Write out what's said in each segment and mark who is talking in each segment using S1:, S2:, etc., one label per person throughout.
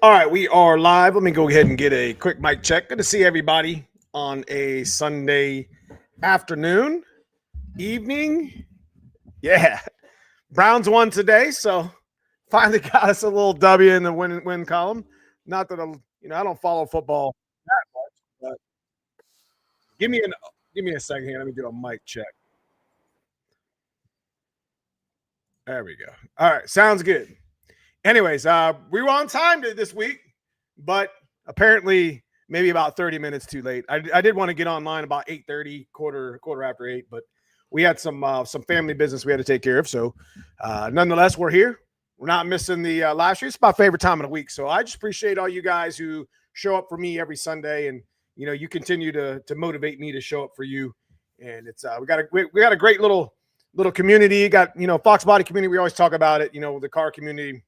S1: All right, we are live. Let me go ahead and get a quick mic check. Good to see everybody on a Sunday afternoon, evening. Yeah, Browns won today, so finally got us a little W in the win column. Not that I don't follow football that much, but give me a second here. Let me do a mic check. There we go. All right, sounds good. Anyways, we were on time this week, but apparently maybe about 30 minutes too late. I did want to get online about 8:30, quarter after 8, but we had some family business we had to take care of. So nonetheless, we're here. We're not missing the live stream. It's my favorite time of the week. So I just appreciate all you guys who show up for me every Sunday, and you continue to motivate me to show up for you. And it's we got a great little community. Got foxbody community. We always talk about it. The car community.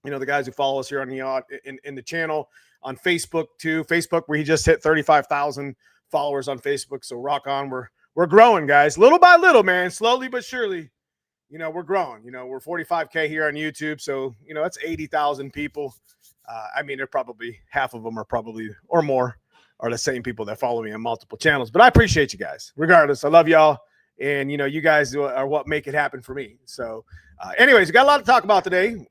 S1: The guys who follow us here on the in the channel, on Facebook too. Facebook, where he just hit 35,000 followers on Facebook. So rock on. We're growing, guys, little by little, man, slowly but surely. We're growing. We're 45K here on YouTube. So that's 80,000 people. They're probably half of them are probably or more are the same people that follow me on multiple channels. But I appreciate you guys, regardless. I love y'all, and you guys are what make it happen for me. So, anyways, we got a lot to talk about today.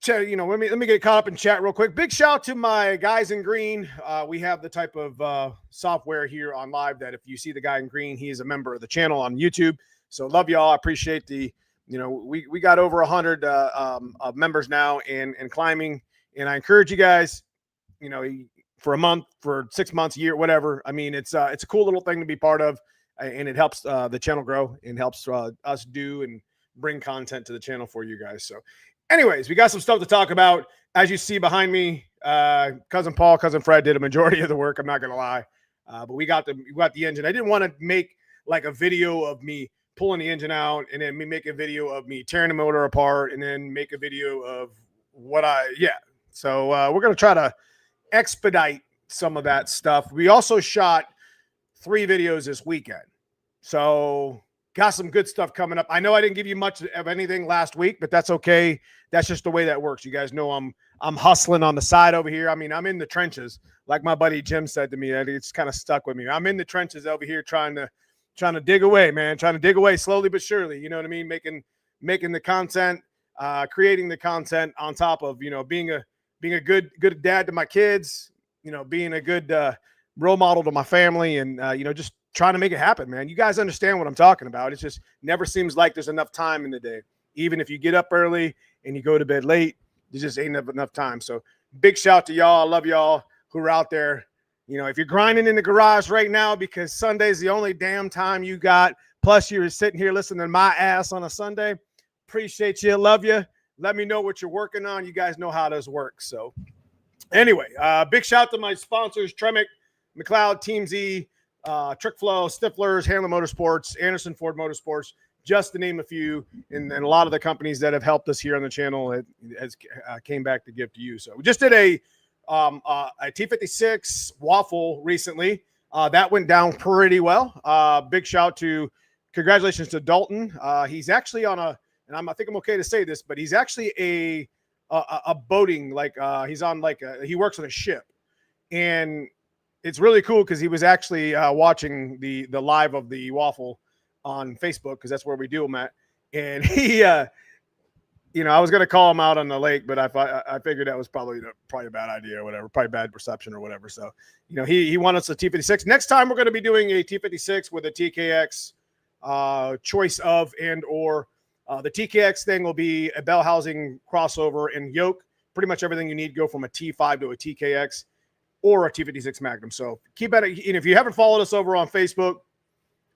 S1: Let me get caught up in chat real quick. Big shout to my guys in green. We have the type of software here on live that if you see the guy in green, he is a member of the channel on YouTube. So love y'all. I appreciate we got over 100 of members now and climbing. And I encourage you guys, for a month, for 6 months, a year, whatever. It's a cool little thing to be part of, and it helps the channel grow and helps us do and bring content to the channel for you guys. So. Anyways, we got some stuff to talk about. As you see behind me, cousin Paul, cousin Fred did a majority of the work. I'm not gonna lie, but we got the engine. I didn't want to make like a video of me pulling the engine out and then me make a video of me tearing the motor apart and then make a video of So we're gonna try to expedite some of that stuff. We also shot 3 videos this weekend, so. Got some good stuff coming up. I know I didn't give you much of anything last week, but that's okay. That's just the way that works. You guys know I'm hustling on the side over here. I'm in the trenches, like my buddy Jim said to me. It's kind of stuck with me. I'm in the trenches over here trying to dig away, man. Trying to dig away slowly but surely. You know what I mean? Making the content, creating the content on top of being a good dad to my kids. Being a good role model to my family, and just trying to make it happen, man. You guys understand what I'm talking about. It just never seems like there's enough time in the day. Even if you get up early and you go to bed late, there just ain't enough time. So big shout to y'all. I love y'all who are out there. If you're grinding in the garage right now because Sunday's the only damn time you got, plus you're sitting here listening to my ass on a Sunday, appreciate you. Love you. Let me know what you're working on. You guys know how this works. So anyway, big shout to my sponsors, Tremec, McLeod, Team Z, Trick Flow, Stiflers, Handler Motorsports, Anderson Ford Motorsports, just to name a few, and a lot of the companies that have helped us here on the channel has came back to give to you. So we just did a T56 waffle recently. That went down pretty well. Big congratulations to Dalton. He's actually on I think I'm okay to say this, but he's actually a boating, he's on he works on a ship, and it's really cool because he was actually watching the live of the waffle on Facebook, because that's where we do them at. And he, I was going to call him out on the lake, but I figured that was probably a bad idea or whatever, probably bad perception or whatever. So, he won us a T56. Next time we're going to be doing a T56 with a TKX choice of or the TKX thing will be a bell housing, crossover, and yoke. Pretty much everything you need go from a T5 to a TKX. Or a T56 Magnum. So keep at it. And if you haven't followed us over on Facebook,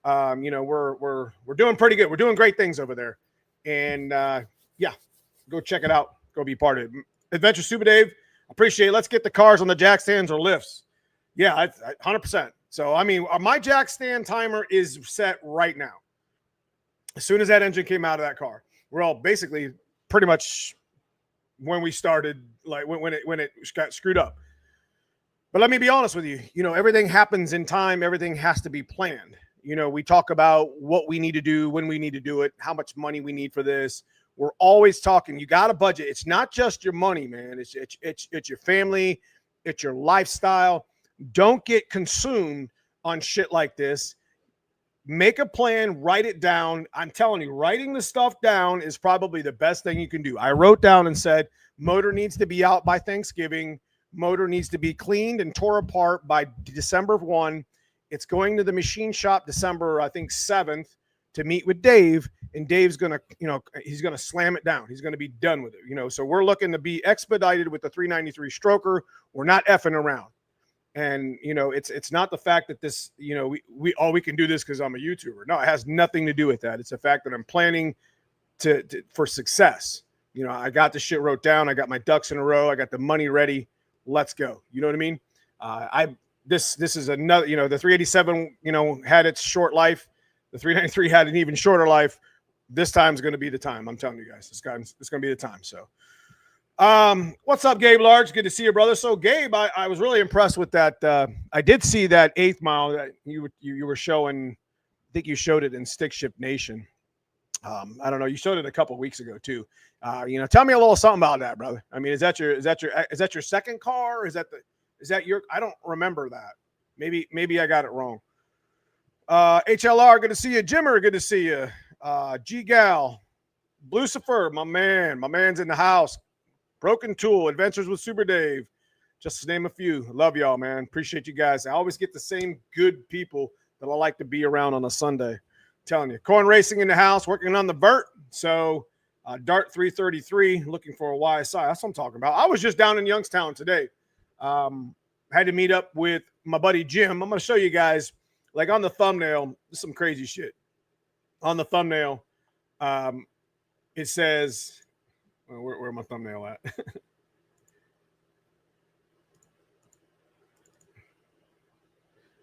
S1: we're doing pretty good. We're doing great things over there. And go check it out. Go be part of it. Adventure Super Dave, appreciate it. Let's get the cars on the jack stands or lifts. Yeah, 100%. So my jack stand timer is set right now. As soon as that engine came out of that car, we're all basically pretty much when we started, like when it got screwed up. But let me be honest with you. Everything happens in time. Everything has to be planned. We talk about what we need to do, when we need to do it, how much money we need for this, We're always talking. You got a budget. It's not just your money, man. It's your family. It's your lifestyle. Don't get consumed on shit like this. Make a plan, write it down. I'm telling you, writing the stuff down is probably the best thing you can do. I wrote down and said, motor needs to be out by Thanksgiving. Motor needs to be cleaned and tore apart by December 1. It's going to the machine shop December, I think, 7th to meet with Dave. And Dave's going to, he's going to slam it down. He's going to be done with it, So we're looking to be expedited with the 393 stroker. We're not effing around. And, it's not the fact that this, we can do this because I'm a YouTuber. No, it has nothing to do with that. It's the fact that I'm planning for success. I got the shit wrote down. I got my ducks in a row. I got the money ready. Let's go. You know what I mean? This is another, the 387, had its short life. The 393 had an even shorter life. This time's going to be the time. I'm telling you guys, it's going to be the time. So, what's up, Gabe Large? Good to see you, brother. So, Gabe, I was really impressed with that. I did see that 8th mile that you were showing. I think you showed it in Stick Shift Nation. I don't know. You showed it a couple of weeks ago too. Tell me a little something about that, brother. I mean, is that your second car? Is that your? I don't remember that. Maybe I got it wrong. HLR, good to see you. Jimmer, good to see you. G Gal, Lucifer, my man's in the house. Broken Tool, Adventures with Super Dave, just to name a few. Love y'all, man. Appreciate you guys. I always get the same good people that I like to be around on a Sunday. I'm telling you, Corn Racing in the house, working on the vert. So Dart 333, looking for a YSI. That's what I'm talking about. I was just down in Youngstown today. Had to meet up with my buddy Jim. I'm going to show you guys, like on the thumbnail, some crazy shit. On the thumbnail, it says, where my thumbnail at?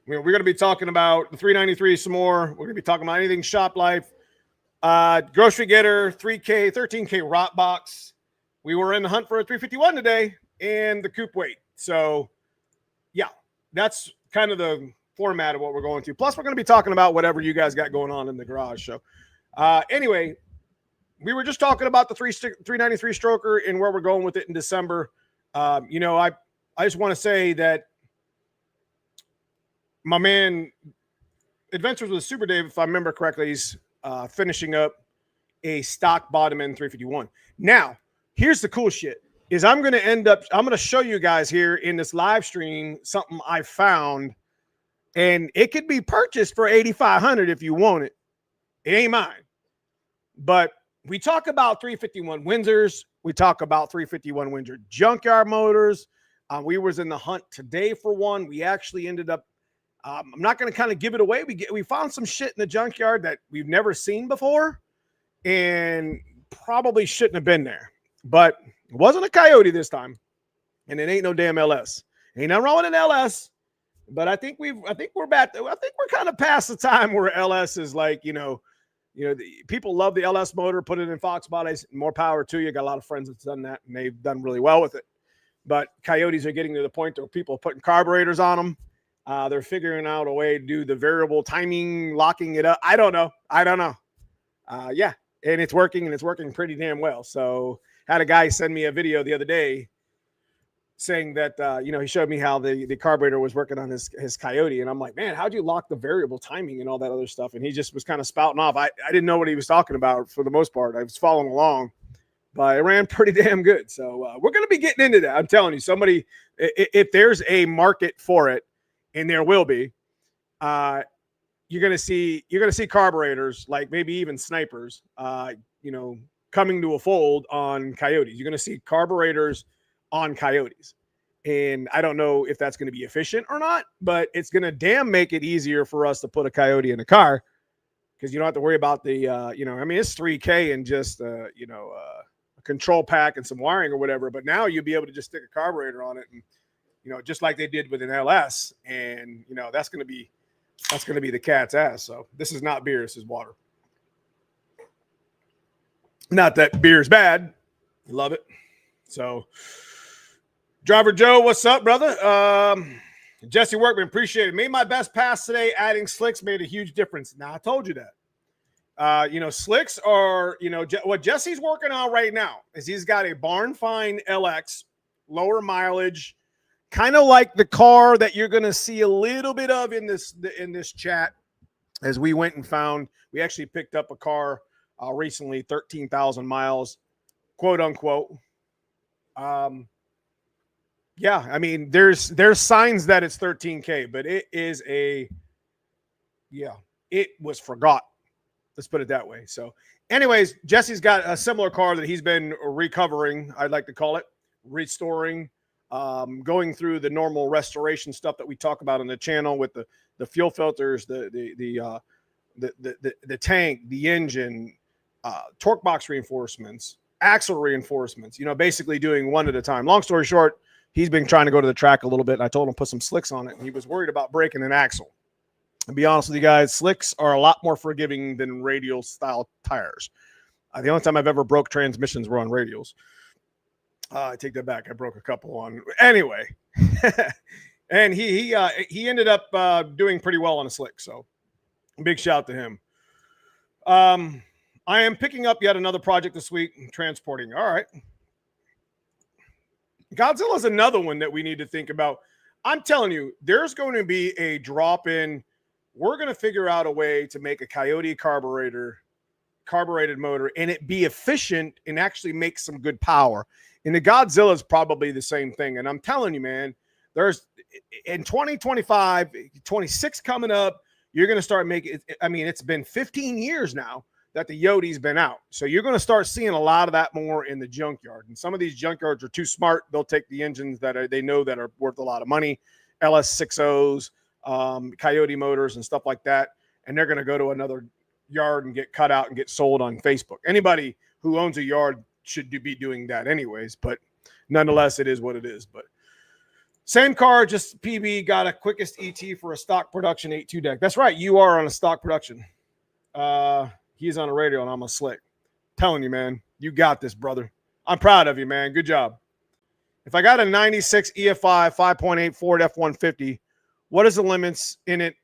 S1: We're going to be talking about the 393 some more. We're going to be talking about anything shop life. Grocery Getter, 3K, 13K Rot Box. We were in the hunt for a 351 today and the coupe weight. So, yeah, that's kind of the format of what we're going to. Plus, we're going to be talking about whatever you guys got going on in the garage. So, anyway, we were just talking about the 393 stroker and where we're going with it in December. I just want to say that my man, Adventures with Super Dave, if I remember correctly, he's finishing up a stock bottom end 351. Now, here's the cool shit is I'm going to show you guys here in this live stream something I found, and it could be purchased for $8,500 if you want it. It ain't mine. But we talk about 351 Windsors. We talk about 351 Windsor junkyard motors. We was in the hunt today for one. We actually ended up, I'm not going to kind of give it away. We found some shit in the junkyard that we've never seen before and probably shouldn't have been there. But it wasn't a Coyote this time, and it ain't no damn LS. Ain't nothing wrong with an LS, but I think we're kind of past the time where LS is like, people love the LS motor, put it in Fox bodies. More power to you. Got a lot of friends that's done that, and they've done really well with it. But Coyotes are getting to the point where people are putting carburetors on them. They're figuring out a way to do the variable timing, locking it up. I don't know. Yeah, and it's working, and it's working pretty damn well. So had a guy send me a video the other day saying that, he showed me how the carburetor was working on his Coyote. And I'm like, man, how'd you lock the variable timing and all that other stuff? And he just was kind of spouting off. I didn't know what he was talking about for the most part. I was following along, but it ran pretty damn good. So we're going to be getting into that. I'm telling you, if there's a market for it, and there will be, you're going to see carburetors, like maybe even snipers, coming to a fold on Coyotes. You're going to see carburetors on Coyotes. And I don't know if that's going to be efficient or not, but it's going to damn make it easier for us to put a Coyote in a car, because you don't have to worry about the, it's $3K and just, a control pack and some wiring or whatever. But now you'll be able to just stick a carburetor on it and, just like they did with an LS. And, that's going to be the cat's ass. So this is not beer. This is water. Not that beer is bad. Love it. So Driver Joe, what's up, brother? Jesse Workman, appreciate it. Made my best pass today. Adding slicks made a huge difference. Now, I told you that. Slicks are, what Jesse's working on right now is he's got a barn find LX, lower mileage, kind of like the car that you're going to see a little bit of in this chat. As we went and found, we actually picked up a car recently, 13,000 miles, quote unquote. Yeah, I mean, there's signs that it's 13K, but it is it was forgot. Let's put it that way. So anyways, Jesse's got a similar car that he's been recovering. I'd like to call it restoring, going through the normal restoration stuff that we talk about on the channel with the fuel filters, the tank, the engine, torque box reinforcements, axle reinforcements, basically doing one at a time. Long story short, he's been trying to go to the track a little bit, and I told him put some slicks on it, and he was worried about breaking an axle. To be honest with you guys, slicks are a lot more forgiving than radial style tires. The only time I've ever broke transmissions were on radials. I take that back. I broke a couple on anyway. And he ended up doing pretty well on a slick. So big shout to him. I am picking up yet another project this week, transporting. All right. Godzilla's another one that we need to think about. I'm telling you, there's going to be a drop in. We're going to figure out a way to make a Coyote carbureted motor and it be efficient and actually make some good power. And the Godzilla is probably the same thing. And I'm telling you, man, there's in 2025, 26 coming up, you're going to start making, I mean, it's been 15 years now that the Yoti's been out. So you're going to start seeing a lot of that more in the junkyard. And some of these junkyards are too smart. They'll take the engines that they know that are worth a lot of money, LS60s, Coyote motors and stuff like that, and they're going to go to another yard and get cut out and get sold on Facebook. Anybody who owns a yard should be doing that anyways, but nonetheless, it is what it is. But same car, just PB got a quickest ET for a stock production 8.2 deck. That's right, you are on a stock production. He's on a radio and I'm a slick. Telling you, man, you got this, brother. I'm proud of you, man. Good job. If I got a 96 EFI 5.8 Ford F-150, what is the limits in it?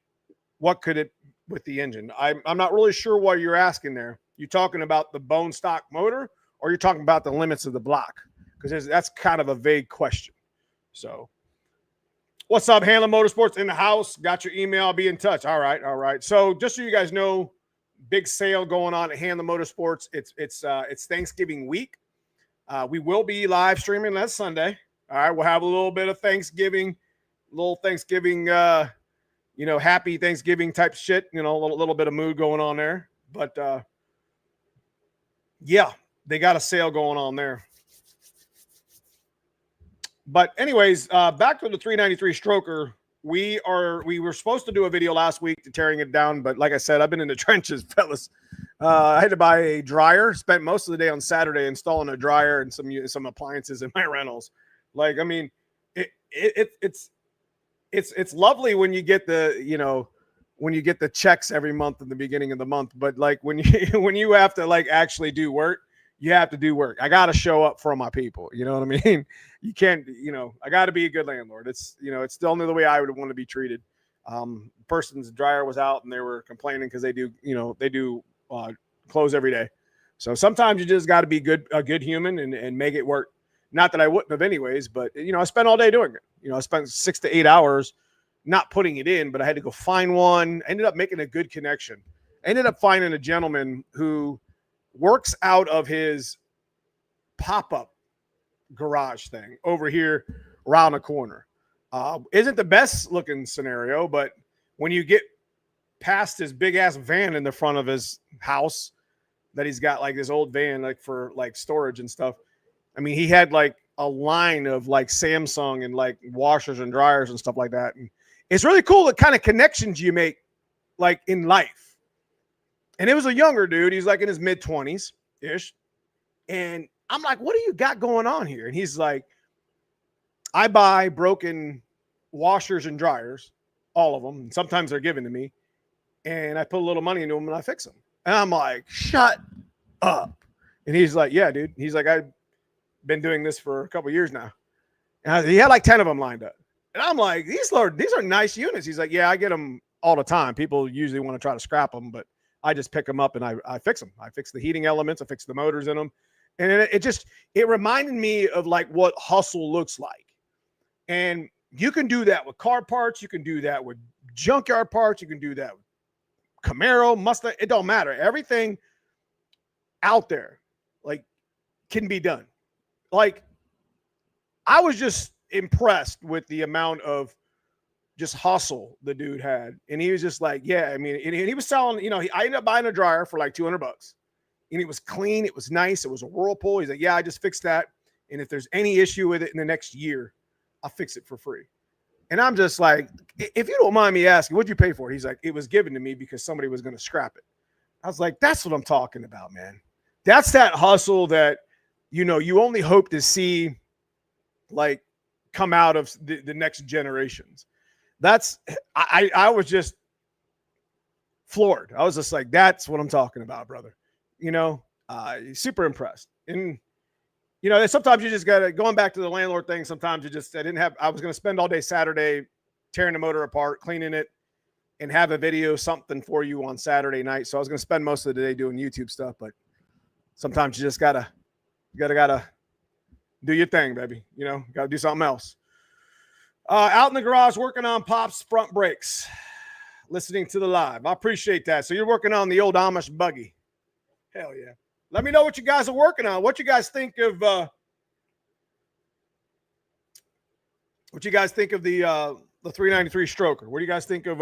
S1: What could it with the engine? I'm not really sure what you're asking there. You talking about the bone stock motor or you're talking about the limits of the block? Because that's kind of a vague question. So what's up, Hanlon Motorsports in the house? Got your email. I'll be in touch. All right. So just so you guys know, big sale going on at Hanlon Motorsports. It's Thanksgiving week. We will be live streaming that Sunday. All right. We'll have a little bit of Thanksgiving, happy Thanksgiving type shit, a little bit of mood going on there. But yeah, they got a sale going on there. But anyways, back to the 393 stroker. We were supposed to do a video last week to tearing it down, but like I said, I've been in the trenches, fellas. I had to buy a dryer, spent most of the day on Saturday installing a dryer and some appliances in my rentals. Like, I mean, it's lovely when you get the checks every month in the beginning of the month, but like when you have to like actually do work, you have to do work. I got to show up for my people. You know what I mean? You can't, I got to be a good landlord. It's the only the way I would want to be treated. Person's dryer was out and they were complaining because they do clothes every day. So sometimes you just got to be a good human and make it work. Not that I wouldn't have anyways, but I spent all day doing it. I spent 6 to 8 hours not putting it in, but I had to go find one. I ended up making a good connection. I ended up finding a gentleman who works out of his pop-up garage thing over here around the corner. Isn't the best looking scenario, but when you get past his big ass van in the front of his house that he's got, like this old van, like for like storage and stuff. I mean, he had like a line of like Samsung and like washers and dryers and stuff like that. And it's really cool the kind of connections you make like in life. And it was a younger dude. He's like in his mid-20s ish. And I'm like, what do you got going on here? And he's like, I buy broken washers and dryers, all of them. And sometimes they're given to me. And I put a little money into them and I fix them. And I'm like, shut up. And he's like, yeah, dude. He's like, I've been doing this for a couple of years now. And he had like 10 of them lined up. And I'm like, these are nice units. He's like, yeah, I get them all the time. People usually want to try to scrap them, but I just pick them up and I fix them. I fix the heating elements. I fix the motors in them. And it reminded me of like what hustle looks like. And you can do that with car parts. You can do that with junkyard parts. You can do that with Camaro, Mustang. It don't matter. Everything out there like can be done. Like I was just impressed with the amount of just hustle the dude had. And he was just like, yeah, I mean, and he was selling, you know, I ended up buying a dryer for like $200 and it was clean. It was nice. It was a Whirlpool. He's like, yeah, I just fixed that. And if there's any issue with it in the next year, I'll fix it for free. And I'm just like, if you don't mind me asking, what'd you pay for it? He's like, it was given to me because somebody was going to scrap it. I was like, that's what I'm talking about, man. That's that hustle that, you know, you only hope to see like come out of the next generations. That's, I was just floored. I was just like, that's what I'm talking about, brother. You know, super impressed. And, you know, sometimes you just got to, going back to the landlord thing, sometimes you just, I was going to spend all day Saturday tearing the motor apart, cleaning it, and have a video, something for you on Saturday night. So I was going to spend most of the day doing YouTube stuff, but sometimes you just gotta do your thing, baby. You know, gotta do something else. Out in the garage working on Pop's front brakes, listening to the live. I appreciate that. So you're working on the old Amish buggy. Hell yeah. Let me know what you guys are working on. What you guys think of the 393 stroker? What do you guys think of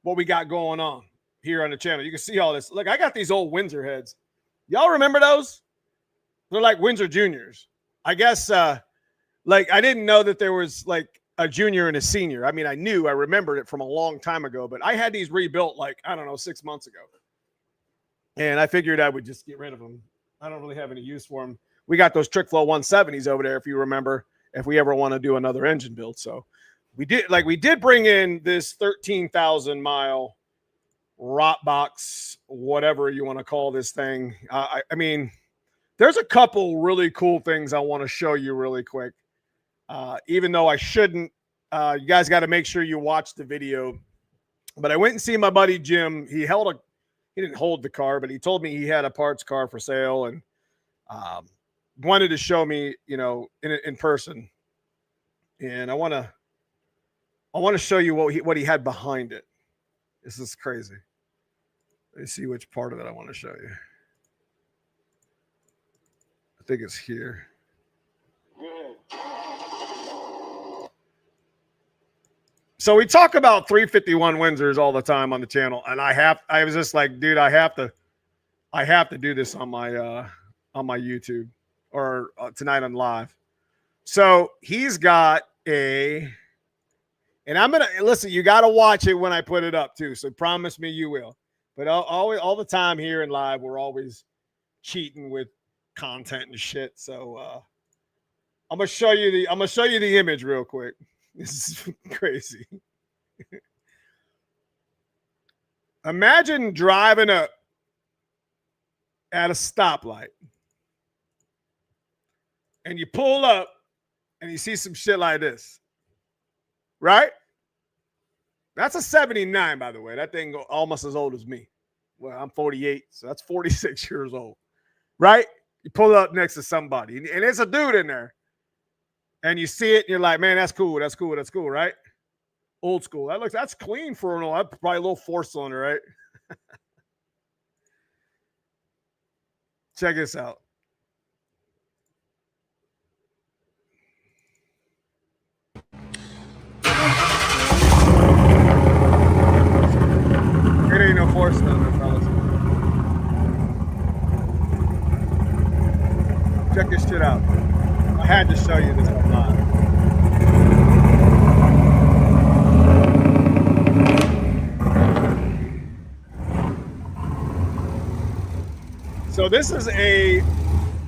S1: what we got going on here on the channel? You can see all this. Look, I got these old Windsor heads. Y'all remember those? They're like Windsor Juniors. I guess like I didn't know that there was like a junior and a senior. I mean, I remembered it from a long time ago, but I had these rebuilt like, I don't know, 6 months ago. And I figured I would just get rid of them. I don't really have any use for them. We got those Trick Flow 170s over there, if you remember, if we ever want to do another engine build. So we did bring in this 13,000 mile rot box, whatever you want to call this thing. I mean, there's a couple really cool things I want to show you really quick. Even though I shouldn't, you guys got to make sure you watch the video. But I went and see my buddy Jim. He didn't hold the car, but he told me he had a parts car for sale and wanted to show me, you know, in person. And I want to show you what he had behind it. This is crazy. Let me see which part of it I want to show you. I think it's here. So we talk about 351 Windsors all the time on the channel, and I was just like, dude, I have to do this on my YouTube or tonight on live. So he's got and I'm gonna listen. You got to watch it when I put it up too. So promise me you will. But all the time here in live, we're always cheating with content and shit. So I'm gonna show you the image real quick. This is crazy. Imagine driving up at a stoplight and you pull up and you see some shit like this, right? That's a 79, by the way. That thing almost as old as me. Well, I'm 48, so that's 46 years old, right? You pull up next to somebody and there's a dude in there. And you see it, and you're like, man, that's cool, right? Old school. That's clean for an old, probably a little 4-cylinder, right? Check this out. It ain't no 4-cylinder, fellas. Check this shit out. I had to show you this one live. So this is a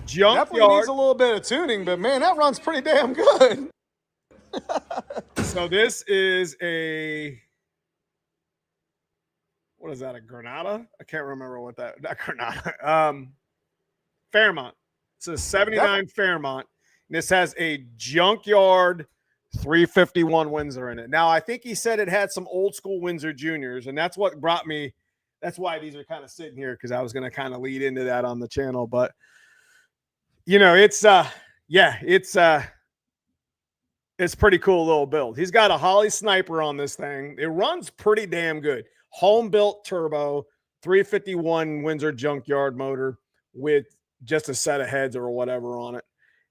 S1: junkyard. Definitely needs a little bit of tuning, but man, that runs pretty damn good. So this is what is that? A Granada? I can't remember what that. Not Granada. Fairmont. It's a 79 Fairmont. This has a junkyard 351 Windsor in it. Now, I think he said it had some old school Windsor Juniors, and that's what That's why these are kind of sitting here, because I was going to kind of lead into that on the channel. But you know, it's pretty cool little build. He's got a Holly Sniper on this thing. It runs pretty damn good. Home built turbo, 351 Windsor junkyard motor with just a set of heads or whatever on it.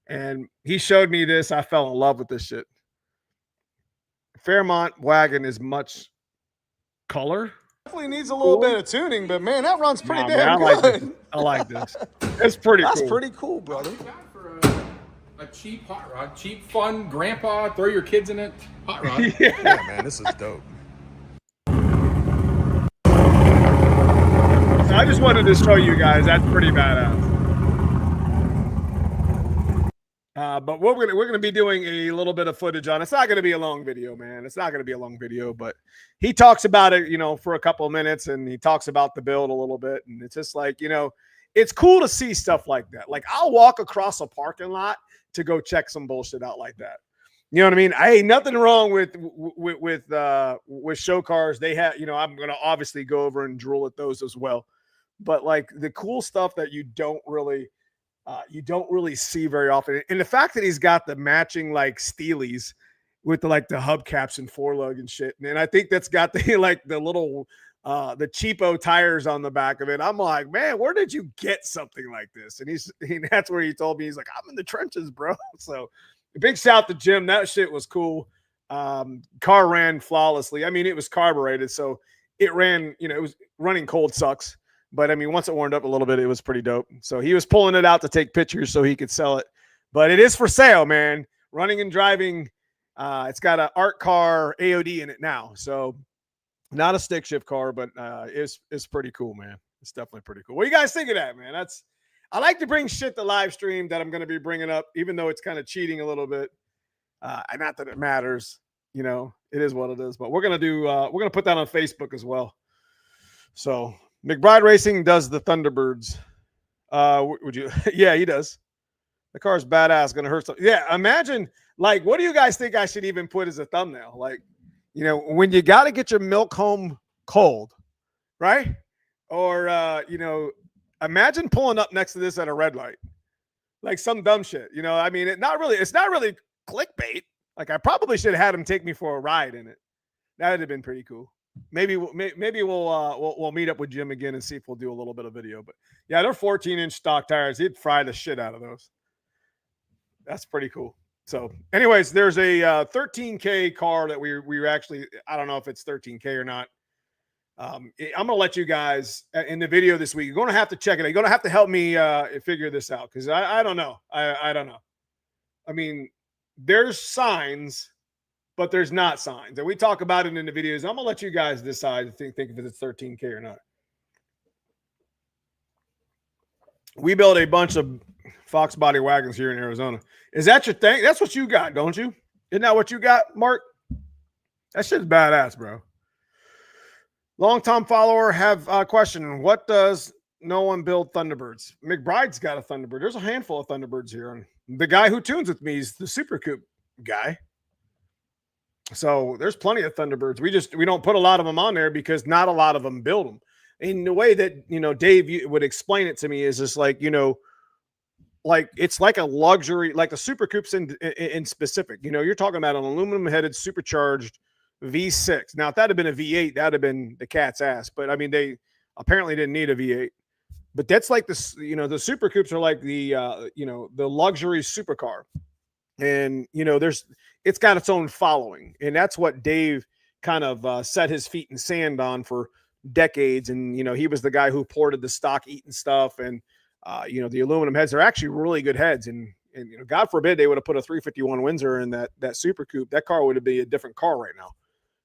S1: And he showed me this. I fell in love with this shit. Fairmont wagon is much color. Definitely needs a little bit of tuning, but man, that runs pretty damn good. I like this. It's pretty cool. That's pretty cool, brother.
S2: A cheap hot rod, cheap, fun, grandpa, throw your kids in it, hot rod.
S3: Yeah, man, this is dope.
S1: So I just wanted to show you guys, that's pretty badass. But we're gonna be doing a little bit of footage on. It's not gonna be a long video, man. It's not gonna be a long video, but he talks about it, you know, for a couple of minutes, and he talks about the build a little bit, and it's just like, you know, it's cool to see stuff like that. Like, I'll walk across a parking lot to go check some bullshit out like that. You know what I mean? I ain't nothing wrong with show cars. They have, you know, I'm gonna obviously go over and drool at those as well. But like the cool stuff that you don't really see very often, and the fact that he's got the matching like Steelies with the like the hubcaps and forelug and shit, and I think that's got the like the little the cheapo tires on the back of it. I'm like, man, where did you get something like this? And that's where he told me, he's like, I'm in the trenches, bro. So big shout to Jim. That shit was cool. Car ran flawlessly. I mean, it was carbureted, so it ran, you know, it was running cold sucks. But I mean, once it warmed up a little bit, it was pretty dope. So he was pulling it out to take pictures so he could sell it. But it is for sale, man. Running and driving. It's got an art car AOD in it now. So not a stick shift car, but it's pretty cool, man. It's definitely pretty cool. What do you guys think of that, man? I like to bring shit to live stream that I'm going to be bringing up, even though it's kind of cheating a little bit. Not that it matters, you know, it is what it is. But we're going to put that on Facebook as well. So McBride Racing does the Thunderbirds. Would you? Yeah, he does. The car's badass. Going to hurt some. Yeah, imagine, like, what do you guys think I should even put as a thumbnail? Like, you know, when you got to get your milk home cold, right? Or, you know, imagine pulling up next to this at a red light, like some dumb shit. You know, I mean, it's not really clickbait. Like, I probably should have had him take me for a ride in it. That would have been pretty cool. Maybe we'll meet up with Jim again and see if we'll do a little bit of video. But yeah, they're 14-inch stock tires. He'd fry the shit out of those. That's pretty cool. So anyways, there's a 13K car that we actually, I don't know if it's 13K or not. I'm going to let you guys in the video this week. You're going to have to check it out. You're going to have to help me figure this out, because I don't know. I don't know. I mean, there's signs, but there's not signs. And we talk about it in the videos. I'm going to let you guys decide, think if it's 13K or not. We built a bunch of foxbody wagons here in Arizona. Is that your thing? That's what you got, don't you? Isn't that what you got, Mark? That shit's badass, bro. Long-time follower have a question. What does no one build Thunderbirds? McBride's got a Thunderbird. There's a handful of Thunderbirds here. And the guy who tunes with me is the Super Coupe guy. So there's plenty of Thunderbirds. We don't put a lot of them on there because not a lot of them build them. And the way that, you know, Dave would explain it to me is just like, you know, like it's like a luxury, like the Super Coupes in specific. You know, you're talking about an aluminum headed supercharged V6. Now, if that had been a V8, that'd have been the cat's ass. But I mean, they apparently didn't need a V8. But that's like this, you know, the Super Coupes are like the, you know, the luxury supercar. And, you know, it's got its own following. And that's what Dave kind of set his feet in sand on for decades. And, you know, he was the guy who ported the stock Eaton stuff. And, you know, the aluminum heads are actually really good heads. And you know, God forbid they would have put a 351 Windsor in that Super Coupe. That car would have been a different car right now.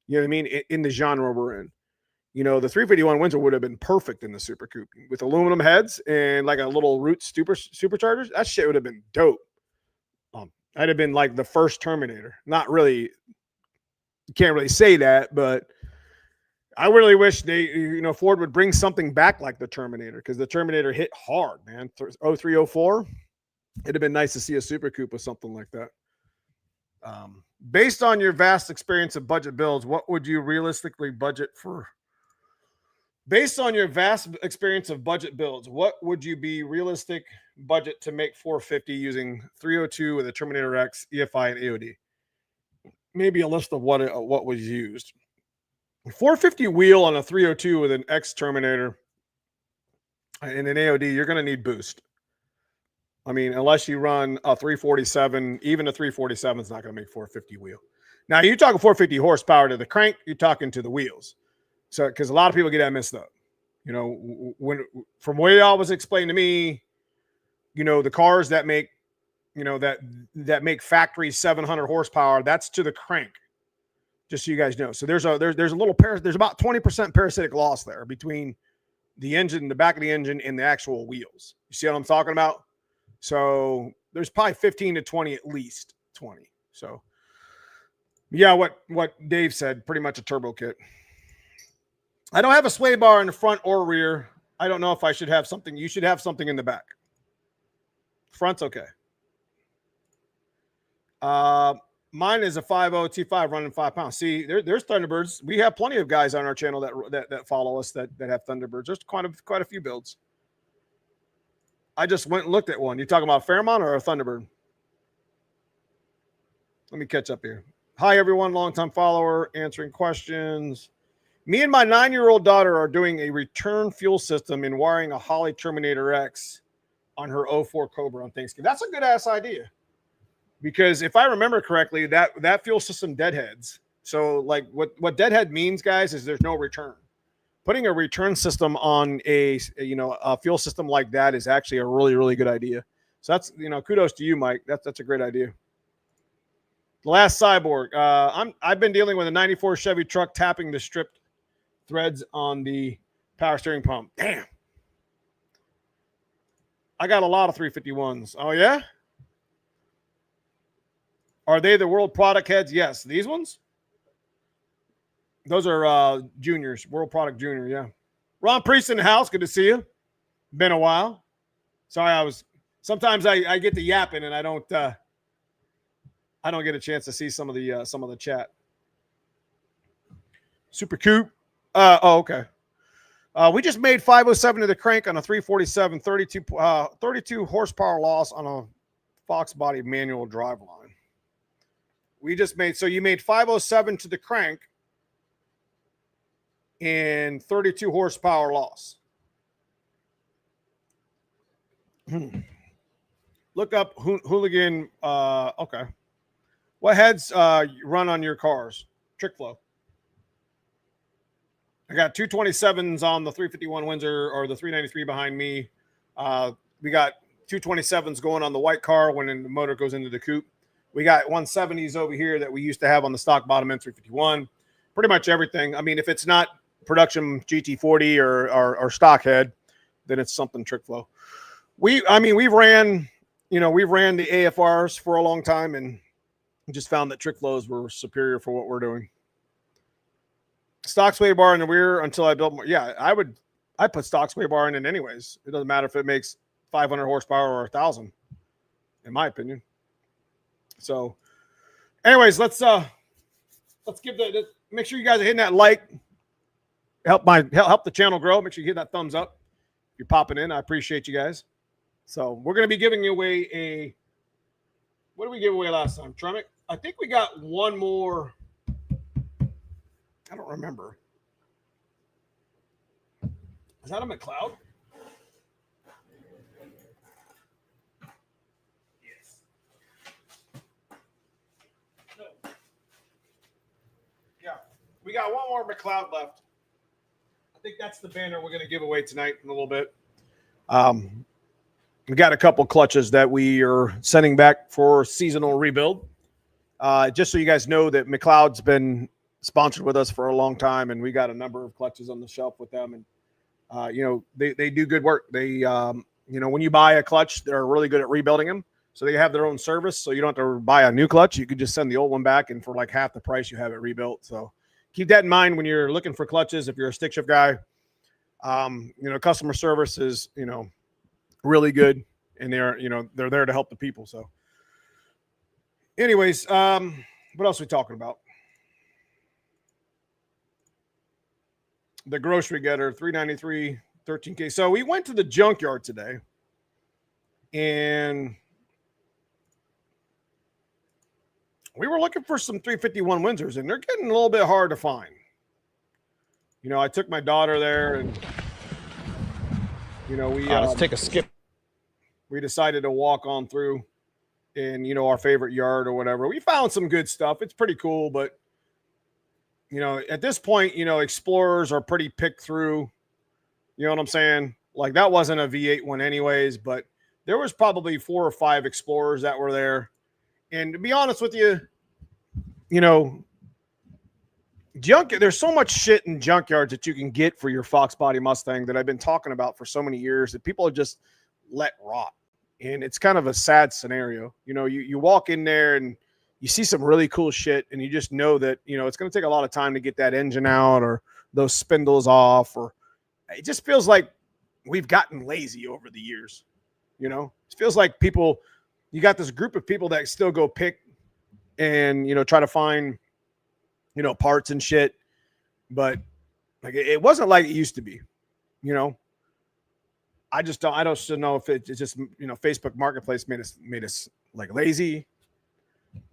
S1: You know what I mean? In the genre we're in. You know, the 351 Windsor would have been perfect in the Super Coupe with aluminum heads and like a little root superchargers. That shit would have been dope. I'd have been like the first Terminator. Not really. You can't really say that, but I really wish Ford would bring something back like the Terminator, because the Terminator hit hard, man. 03, 04. It'd have been nice to see a Super Coupe with something like that. Based on your vast experience of budget builds, what would you realistically budget for Based on your vast experience of budget builds, what would you be realistic budget to make 450 using 302 with a Terminator X, EFI, and AOD? Maybe a list of what was used. 450 wheel on a 302 with an X Terminator and an AOD, you're going to need boost. I mean, unless you run a 347, even a 347 is not going to make 450 wheel. Now, you're talking 450 horsepower to the crank, you're talking to the wheels. So, because a lot of people get that messed up. You know, when from what y'all was explained to me, you know, the cars that make, you know, that make factory 700 horsepower, that's to the crank. Just so you guys know. So there's a little there's about 20% parasitic loss there between the engine, the back of the engine, and the actual wheels. You see what I'm talking about? So there's probably 15 to 20, at least 20. So yeah, what Dave said, pretty much a turbo kit. I don't have a sway bar in the front or rear. I don't know if I should have something. You should have something in the back. Front's okay. Mine is a 50 T5 running 5 pounds. See, there's Thunderbirds. We have plenty of guys on our channel that follow us that have Thunderbirds. There's quite a few builds. I just went and looked at one. You talking about a Fairmont or a Thunderbird? Let me catch up here. Hi, everyone. Longtime follower answering questions. Me and my 9-year-old daughter are doing a return fuel system and wiring a Holley Terminator X on her 04 Cobra on Thanksgiving. That's a good ass idea. Because if I remember correctly, that fuel system deadheads. So like what deadhead means, guys, is there's no return. Putting a return system on a fuel system like that is actually a really, really good idea. So that's, kudos to you, Mike. That's a great idea. The last cyborg. I've been dealing with a 94 Chevy truck tapping the stripped threads on the power steering pump. Damn. I got a lot of 351s. Oh yeah? Are they the World Product Heads? Yes. These ones? Those are juniors. World Product Junior, yeah. Ron Priest in the house. Good to see you. Been a while. Sorry, sometimes I get to yapping and I don't get a chance to see some of the chat. Super Coop. Okay. We just made 507 to the crank on a 347, 32 horsepower loss on a foxbody manual drive line. We just made, so you made 507 to the crank and 32 horsepower loss. Look up hooligan. Okay. What heads run on your cars? Trick flow. I got 227s on the 351 Windsor or the 393 behind me. We got 227s going on the white car when the motor goes into the coupe. We got 170s over here that we used to have on the stock bottom N351. Pretty much everything. I mean, if it's not production GT40 or stock head, then it's something trick flow. We've ran the AFRs for a long time and just found that trick flows were superior for what we're doing. Stock sway bar in the rear until I built more. Yeah, I put stock sway bar in it anyways. It doesn't matter if it makes 500 horsepower or 1,000, in my opinion. So, anyways, let's make sure you guys are hitting that like. Help the channel grow. Make sure you hit that thumbs up. If you're popping in, I appreciate you guys. So we're gonna be giving away what did we give away last time? Tremic? I think we got one more. I don't remember. Is that a McLeod? Yes. No. Yeah. We got one more McLeod left. I think that's the banner we're going to give away tonight in a little bit. We got a couple clutches that we are sending back for seasonal rebuild. Just so you guys know that McLeod's been sponsored with us for a long time, and we got a number of clutches on the shelf with them. And they do good work. They when you buy a clutch, they're really good at rebuilding them. So they have their own service, so you don't have to buy a new clutch. You could just send the old one back, and for like half the price, you have it rebuilt. So keep that in mind when you're looking for clutches. If you're a stick shift guy, customer service is really good, and they're there to help the people. So, anyways, what else are we talking about? the grocery getter, 393, 13K. So we went to the junkyard today, and we were looking for some 351 Windsors, and they're getting a little bit hard to find. You know, I took my daughter there, and you know,
S3: let's take a skip.
S1: We decided to walk on through in, you know, our favorite yard or whatever. We found some good stuff. It's pretty cool, but you know, at this point, you know, Explorers are pretty picked through. You know what I'm saying? Like, that wasn't a V8 one anyways, but there was probably 4 or 5 Explorers that were there. And to be honest with you, you know, there's so much shit in junkyards that you can get for your foxbody Mustang that I've been talking about for so many years that people are just let rot. And it's kind of a sad scenario. You know, you walk in there and you see some really cool shit, and you just know that, you know, it's going to take a lot of time to get that engine out or those spindles off, or it just feels like we've gotten lazy over the years. You know, it feels like you got this group of people that still go pick and, you know, try to find, you know, parts and shit. But like, it wasn't like it used to be, you know. I don't know if it's just, you know, Facebook Marketplace made us like lazy,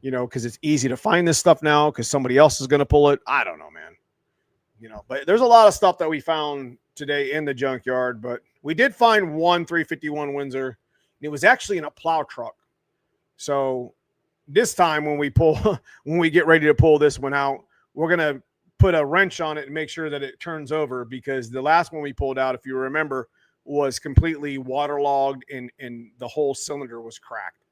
S1: you know, because it's easy to find this stuff now because somebody else is going to pull it. I don't know, man. You know, but there's a lot of stuff that we found today in the junkyard, but we did find one 351 Windsor. And it was actually in a plow truck. So this time when we get ready to pull this one out, we're going to put a wrench on it and make sure that it turns over, because the last one we pulled out, if you remember, was completely waterlogged and the whole cylinder was cracked.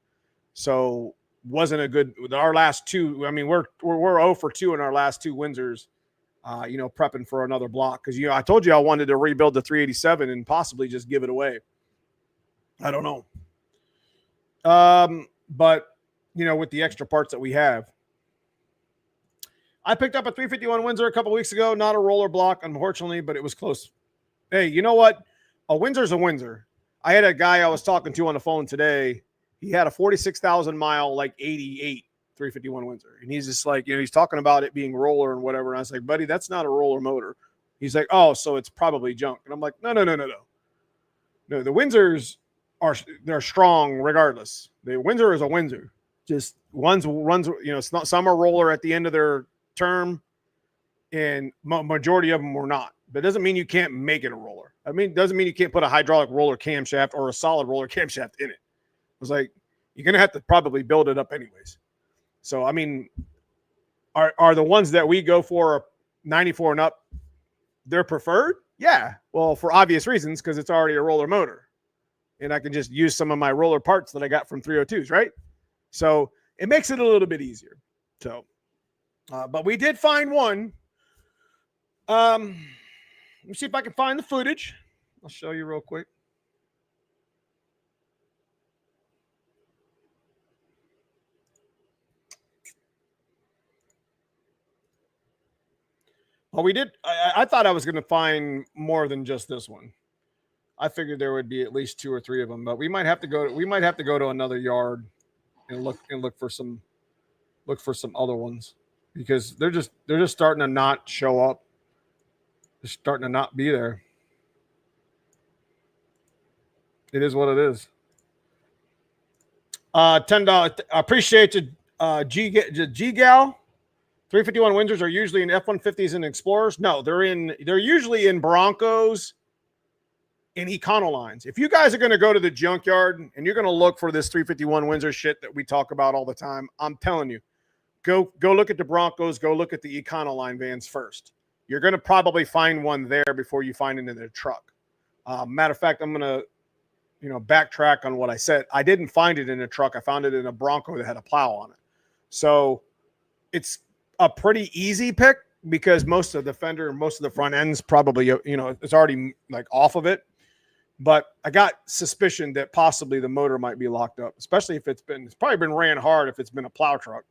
S1: So wasn't a good, our last two. I mean, we're 0 for 2 in our last 2 Windsors, you know, prepping for another block. Cause, you know, I told you I wanted to rebuild the 387 and possibly just give it away. I don't know. But you know, with the extra parts that we have, I picked up a 351 Windsor a couple weeks ago, not a roller block, unfortunately, but it was close. Hey, you know what? A Windsor's a Windsor. I had a guy I was talking to on the phone today. He had a 46,000 mile, like 88 351 Windsor. And he's just like, you know, he's talking about it being roller and whatever. And I was like, buddy, that's not a roller motor. He's like, oh, so it's probably junk. And I'm like, no. No, the Windsors they're strong regardless. The Windsor is a Windsor. Just runs, you know, it's not, some are roller at the end of their term, and majority of them were not. But it doesn't mean you can't make it a roller. I mean, it doesn't mean you can't put a hydraulic roller camshaft or a solid roller camshaft in it. It was like, you're going to have to probably build it up anyways. So, I mean, are the ones that we go for 94 and up, they're preferred? Yeah. Well, for obvious reasons, because it's already a roller motor. And I can just use some of my roller parts that I got from 302s, right? So it makes it a little bit easier. So, but we did find one. Let me see if I can find the footage. I'll show you real quick. Well, we did. I thought I was going to find more than just this one. I figured there would be at least 2 or 3 of them, but we might have to go. We might have to go to another yard and look for some other ones, because they're just starting to not show up. They're starting to not be there. It is what it is. $10. Appreciate you, G-Gal. 351 Windsors are usually in F-150s and Explorers. No, they're usually in Broncos and Econolines. If you guys are going to go to the junkyard and you're going to look for this 351 Windsor shit that we talk about all the time, I'm telling you, go look at the Broncos, go look at the Econoline vans first. You're going to probably find one there before you find it in their truck. Matter of fact, I'm going to, backtrack on what I said. I didn't find it in a truck. I found it in a Bronco that had a plow on it. So it's a pretty easy pick, because most of the fender and most of the front ends probably, it's already like off of it. But I got suspicion that possibly the motor might be locked up, especially if it's probably been ran hard if it's been a plow truck.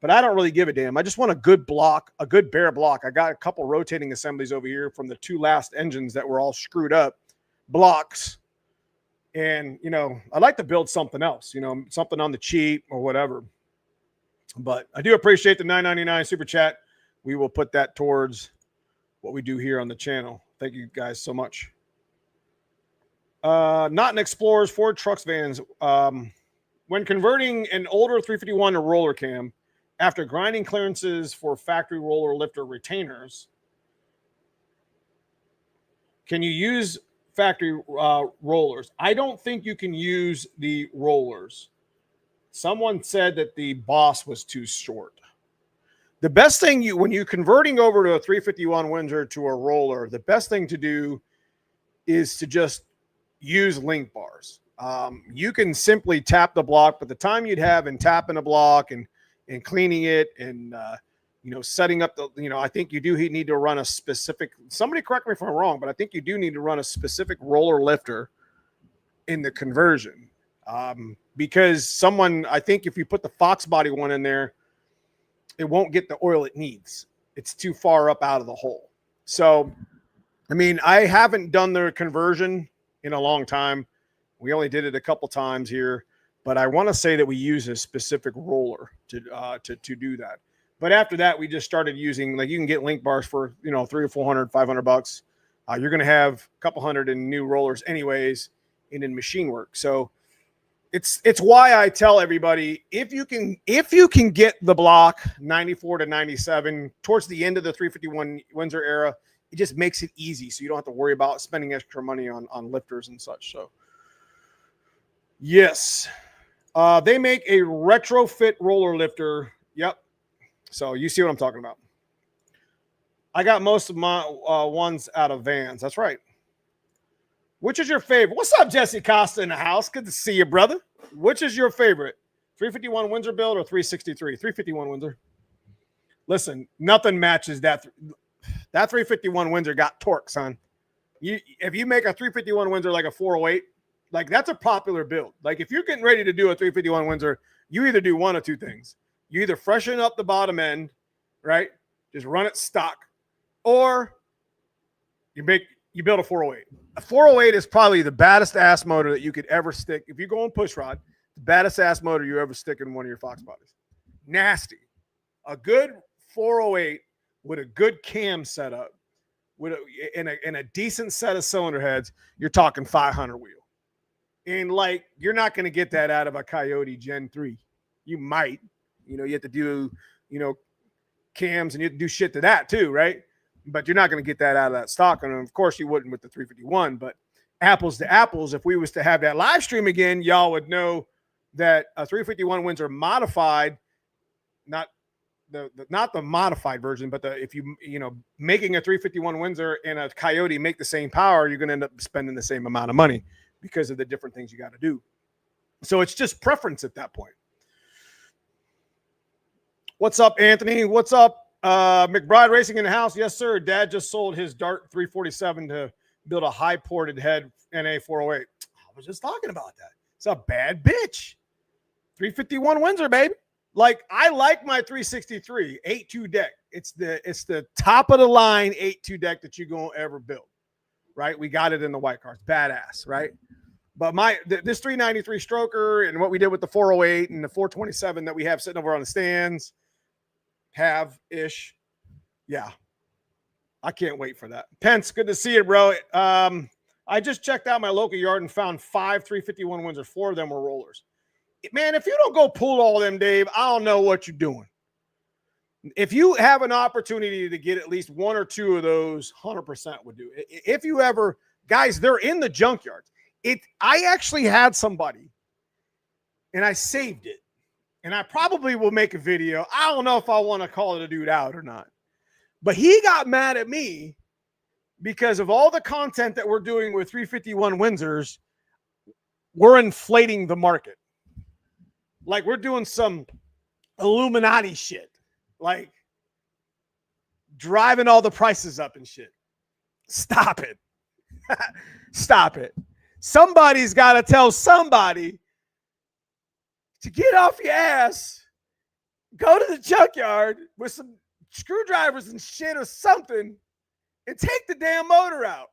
S1: But I don't really give a damn. I just want a good block, a good bare block. I got a couple rotating assemblies over here from the 2 last engines that were all screwed up, blocks. And, I'd like to build something else, something on the cheap or whatever. But I do appreciate the $9.99 super chat. We will put that towards what we do here on the channel. Thank you guys so much. Not in Explorers, Ford trucks, vans. When converting an older 351 to roller cam, after grinding clearances for factory roller lifter retainers, can you use factory rollers? I don't think you can use the rollers. Someone said that the boss was too short. The best thing when you're converting over to a 351 Windsor to a roller, the best thing to do is to just use link bars. You can simply tap the block, but the time you'd have in tapping a block and cleaning it and setting up the, I think you do need to run a specific, somebody correct me if I'm wrong, but I think you do need to run a specific roller lifter in the conversion. Because I think if you put the foxbody one in there, it won't get the oil it needs. It's too far up out of the hole. So, I mean, I haven't done the conversion in a long time. We only did it a couple times here, but I want to say that we use a specific roller to do that. But after that, we just started using, like, you can get link bars for, $300 to $400, $500. You're going to have a couple hundred in new rollers anyways, and in machine work. So it's why I tell everybody, if you can get the block 94 to 97 towards the end of the 351 Windsor era, it just makes it easy. So you don't have to worry about spending extra money on lifters and such. So yes, they make a retrofit roller lifter. Yep. So you see what I'm talking about. I got most of my ones out of vans. That's right. Which is your favorite? What's up, Jesse Costa in the house? Good to see you, brother. Which is your favorite? 351 Windsor build or 363? 351 Windsor. Listen, nothing matches that. That 351 Windsor got torque, son. If you make a 351 Windsor like a 408, like that's a popular build. Like if you're getting ready to do a 351 Windsor, you either do one of two things. You either freshen up the bottom end, right? Just run it stock, or you build a 408. A 408 is probably the baddest ass motor that you could ever stick. If you go on push rod, the baddest ass motor you ever stick in one of your fox bodies. Nasty. A good 408 with a good cam setup, in a decent set of cylinder heads, you're talking 500 wheel. And like, you're not going to get that out of a Coyote Gen 3. You might, you have to do, cams, and you have to do shit to that too, right? But you're not going to get that out of that stock. And of course you wouldn't with the 351, but apples to apples, if we was to have that live stream again, y'all would know that a 351 Windsor modified, not the modified version, but if you making a 351 Windsor and a Coyote make the same power, you're going to end up spending the same amount of money because of the different things you got to do. So it's just preference at that point. What's up, Anthony? What's up? McBride Racing in the house. Yes, sir. Dad just sold his Dart 347 to build a high ported head NA 408. I was just talking about that. It's a bad bitch. 351 Windsor, baby. Like, I like my 363 8.2 deck. It's the top of the line 8.2 deck that you're going to ever build, right? We got it in the white cars. Badass, right? But this 393 stroker and what we did with the 408 and the 427 that we have sitting over on the stands, have-ish. Yeah. I can't wait for that. Pence, good to see you, bro. I just checked out my local yard and found 5 351 Windsor. 4 of them were rollers. Man, if you don't go pull all them, Dave, I don't know what you're doing. If you have an opportunity to get at least 1 or 2 of those, 100% would do it. If you ever, guys, they're in the junkyards. I actually had somebody, and I saved it. And I probably will make a video. I don't know if I want to call it a dude out or not. But he got mad at me because of all the content that we're doing with 351 Windsors. We're inflating the market. Like, we're doing some Illuminati shit. Like, driving all the prices up and shit. Stop it. Stop it. Somebody's got to tell somebody to get off your ass, go to the junkyard with some screwdrivers and shit or something, and take the damn motor out.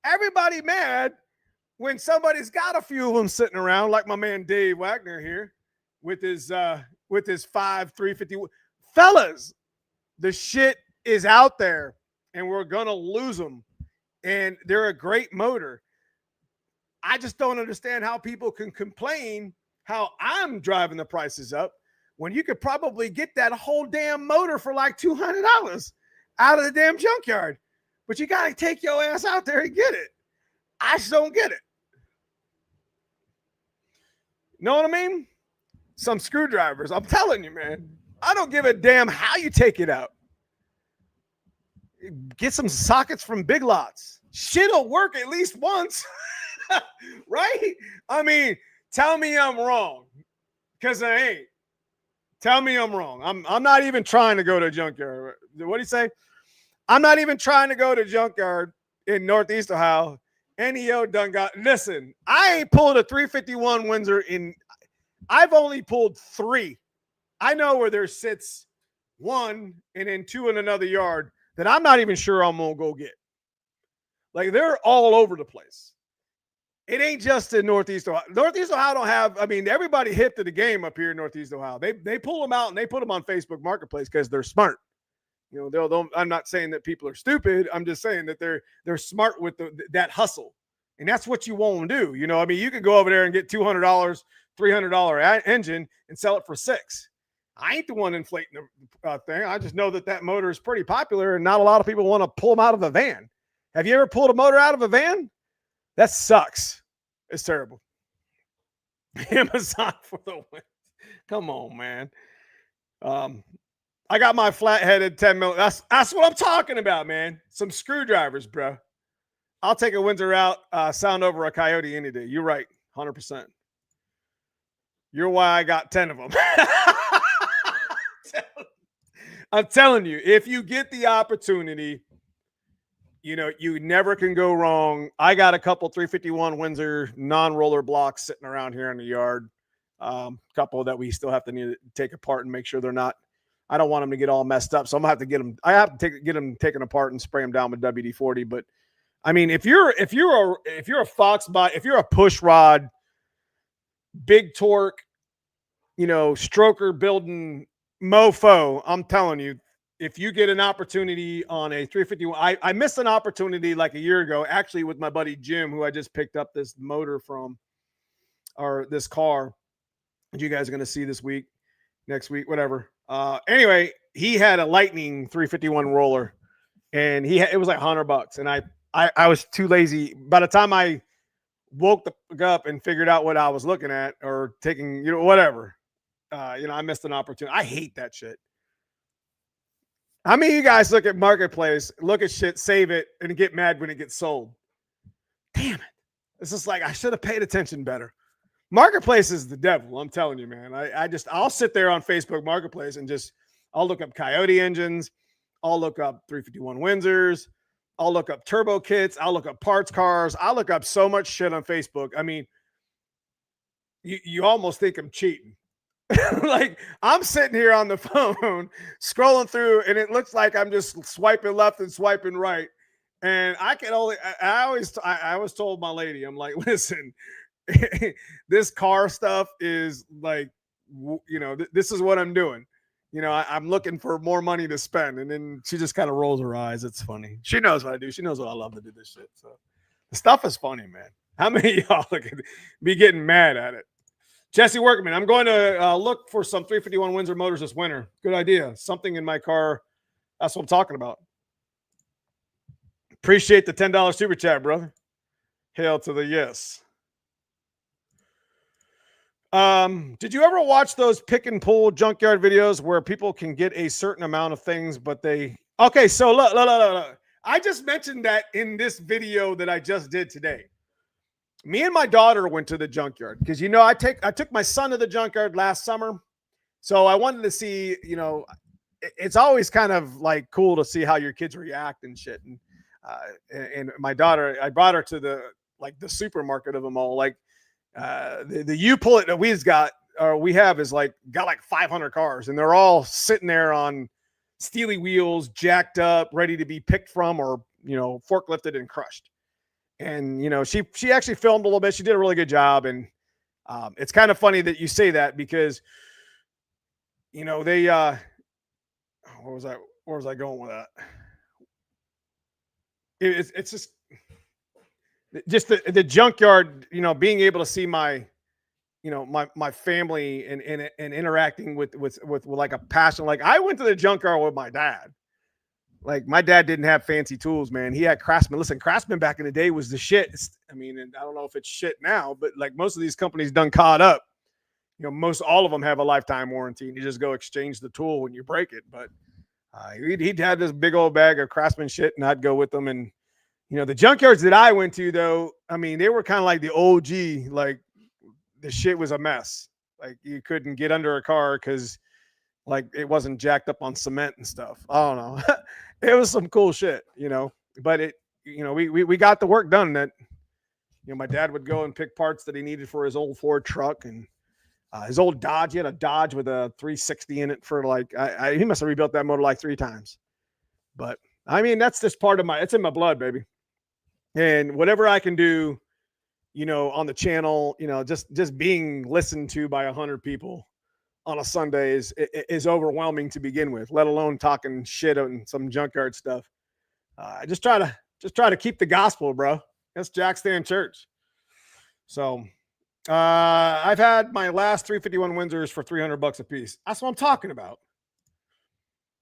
S1: Everybody mad when somebody's got a few of them sitting around, like my man Dave Wagner here with his 5 350. Fellas, the shit is out there, and we're going to lose them. And they're a great motor. I just don't understand how people can complain how I'm driving the prices up when you could probably get that whole damn motor for like $200 out of the damn junkyard. But you got to take your ass out there and get it. I just don't get it. Know what I mean? Some screwdrivers. I'm telling you, man. I don't give a damn how you take it out. Get some sockets from Big Lots. Shit'll work at least once. Right? I mean, tell me I'm wrong. Because I ain't. Tell me I'm wrong. I'm not even trying to go to a junkyard. What do you say? I'm not even trying to go to a junkyard in Northeast Ohio. NEO done got. Listen, I ain't pulled a 351 Windsor in. I've only pulled 3. I know where there sits 1 and then 2 in another yard that I'm not even sure I'm gonna go get. Like, they're all over the place. It ain't just in Northeast Ohio. Northeast Ohio don't have, I mean, everybody hip to the game up here in Northeast Ohio. They pull them out and they put them on Facebook Marketplace because they're smart. You know, they'll I'm not saying that people are stupid. I'm just saying that they're smart with that hustle. And that's what you won't do. You know, I mean, you could go over there and get $200, $300 engine and sell it for $6. I ain't the one inflating the thing. I just know that motor is pretty popular and not a lot of people want to pull them out of a van. Have you ever pulled a motor out of a van? That sucks. It's terrible. Amazon for the win. Come on, man. I got my flat-headed 10 mil. That's what I'm talking about, man. Some screwdrivers, bro. I'll take a Windsor out, sound over a Coyote any day. You're right, 100%. You're why I got 10 of them. I'm telling you, if you get the opportunity, you know, you never can go wrong. I got a couple 351 Windsor non-roller blocks sitting around here in the yard. Couple that we still have to need to take apart and make sure they're not. I don't want them to get all messed up, so I'm gonna have to get them. I have to get them taken apart and spray them down with WD-40. But I mean, if you're a foxbody, if you're a push rod, big torque, you know, stroker building mofo, I'm telling you, if you get an opportunity on a 351, I missed an opportunity like a year ago, actually, with my buddy Jim, who I just picked up this motor from, or this car that you guys are going to see this week, next week, whatever. Anyway, he had a Lightning 351 roller, and it was like $100, and I was too lazy. By the time I woke the fuck up and figured out what I was looking at or taking, you know, whatever, you know, I missed an opportunity. I hate that shit. How many of you guys look at Marketplace, look at shit, save it, and get mad when it gets sold? Damn it. It's just like, I should have paid attention better. Marketplace is the devil. I'm telling you, man. I'll sit there on Facebook Marketplace and I'll look up Coyote engines. I'll look up 351 Windsors. I'll look up turbo kits. I'll look up parts cars. I'll look up so much shit on Facebook. I mean, you almost think I'm cheating. Like, I'm sitting here on the phone scrolling through, and it looks like I'm just swiping left and swiping right. And I always told my lady, I'm like, listen, this car stuff is like, you know, this is what I'm doing. You know, I'm looking for more money to spend. And then she just kind of rolls her eyes. It's funny. She knows what I do. She knows what I love to do this shit. So the stuff is funny, man. How many of y'all be getting mad at it? Jesse Workman, I'm going to look for some 351 Windsor motors this winter. Good idea. Something in my car. That's what I'm talking about. Appreciate the $10 super chat, brother. Hail to the yes. Did you ever watch those pick and pull junkyard videos where people can get a certain amount of things, but okay, so look. I just mentioned that in this video that I just did today. Me and my daughter went to the junkyard because, you know, I took my son to the junkyard last summer. So I wanted to see, you know, it's always kind of like cool to see how your kids react and shit. And my daughter, I brought her to the supermarket of them all. Like, the U-Pullet that we have is got like 500 cars, and they're all sitting there on steely wheels, jacked up, ready to be picked from, or, you know, forklifted and crushed. And, you know, she actually filmed a little bit. She did a really good job. And it's kind of funny that you say that because, you know, they where was I going with that? it's just the junkyard, you know, being able to see my, you know, my family and interacting with like a passion. Like I went to the junkyard with my dad. Like my dad didn't have fancy tools, man. He had Craftsman. Listen, Craftsman back in the day was the shit. I mean, and I don't know if it's shit now, but like most of these companies done caught up. You know, most all of them have a lifetime warranty, and you just go exchange the tool when you break it. But he'd had this big old bag of Craftsman shit, and I'd go with them. And you know, the junkyards that I went to, though, I mean, they were kind of like the OG. Like the shit was a mess. Like you couldn't get under a car because like it wasn't jacked up on cement and stuff. I don't know. It was some cool shit, you know. But it, you know, we got the work done. That, you know, my dad would go and pick parts that he needed for his old Ford truck and his old Dodge. He had a Dodge with a 360 in it for like he must have rebuilt that motor like 3 times. But I mean, that's just part of it's in my blood, baby. And whatever I can do, you know, on the channel, you know, just being listened to by 100 people on a Sunday is overwhelming to begin with, let alone talking shit on some junkyard stuff. I just try to keep the gospel, bro. That's JACKSTAND Church. So I've had my last 351 Windsors for $300 a piece. That's what I'm talking about.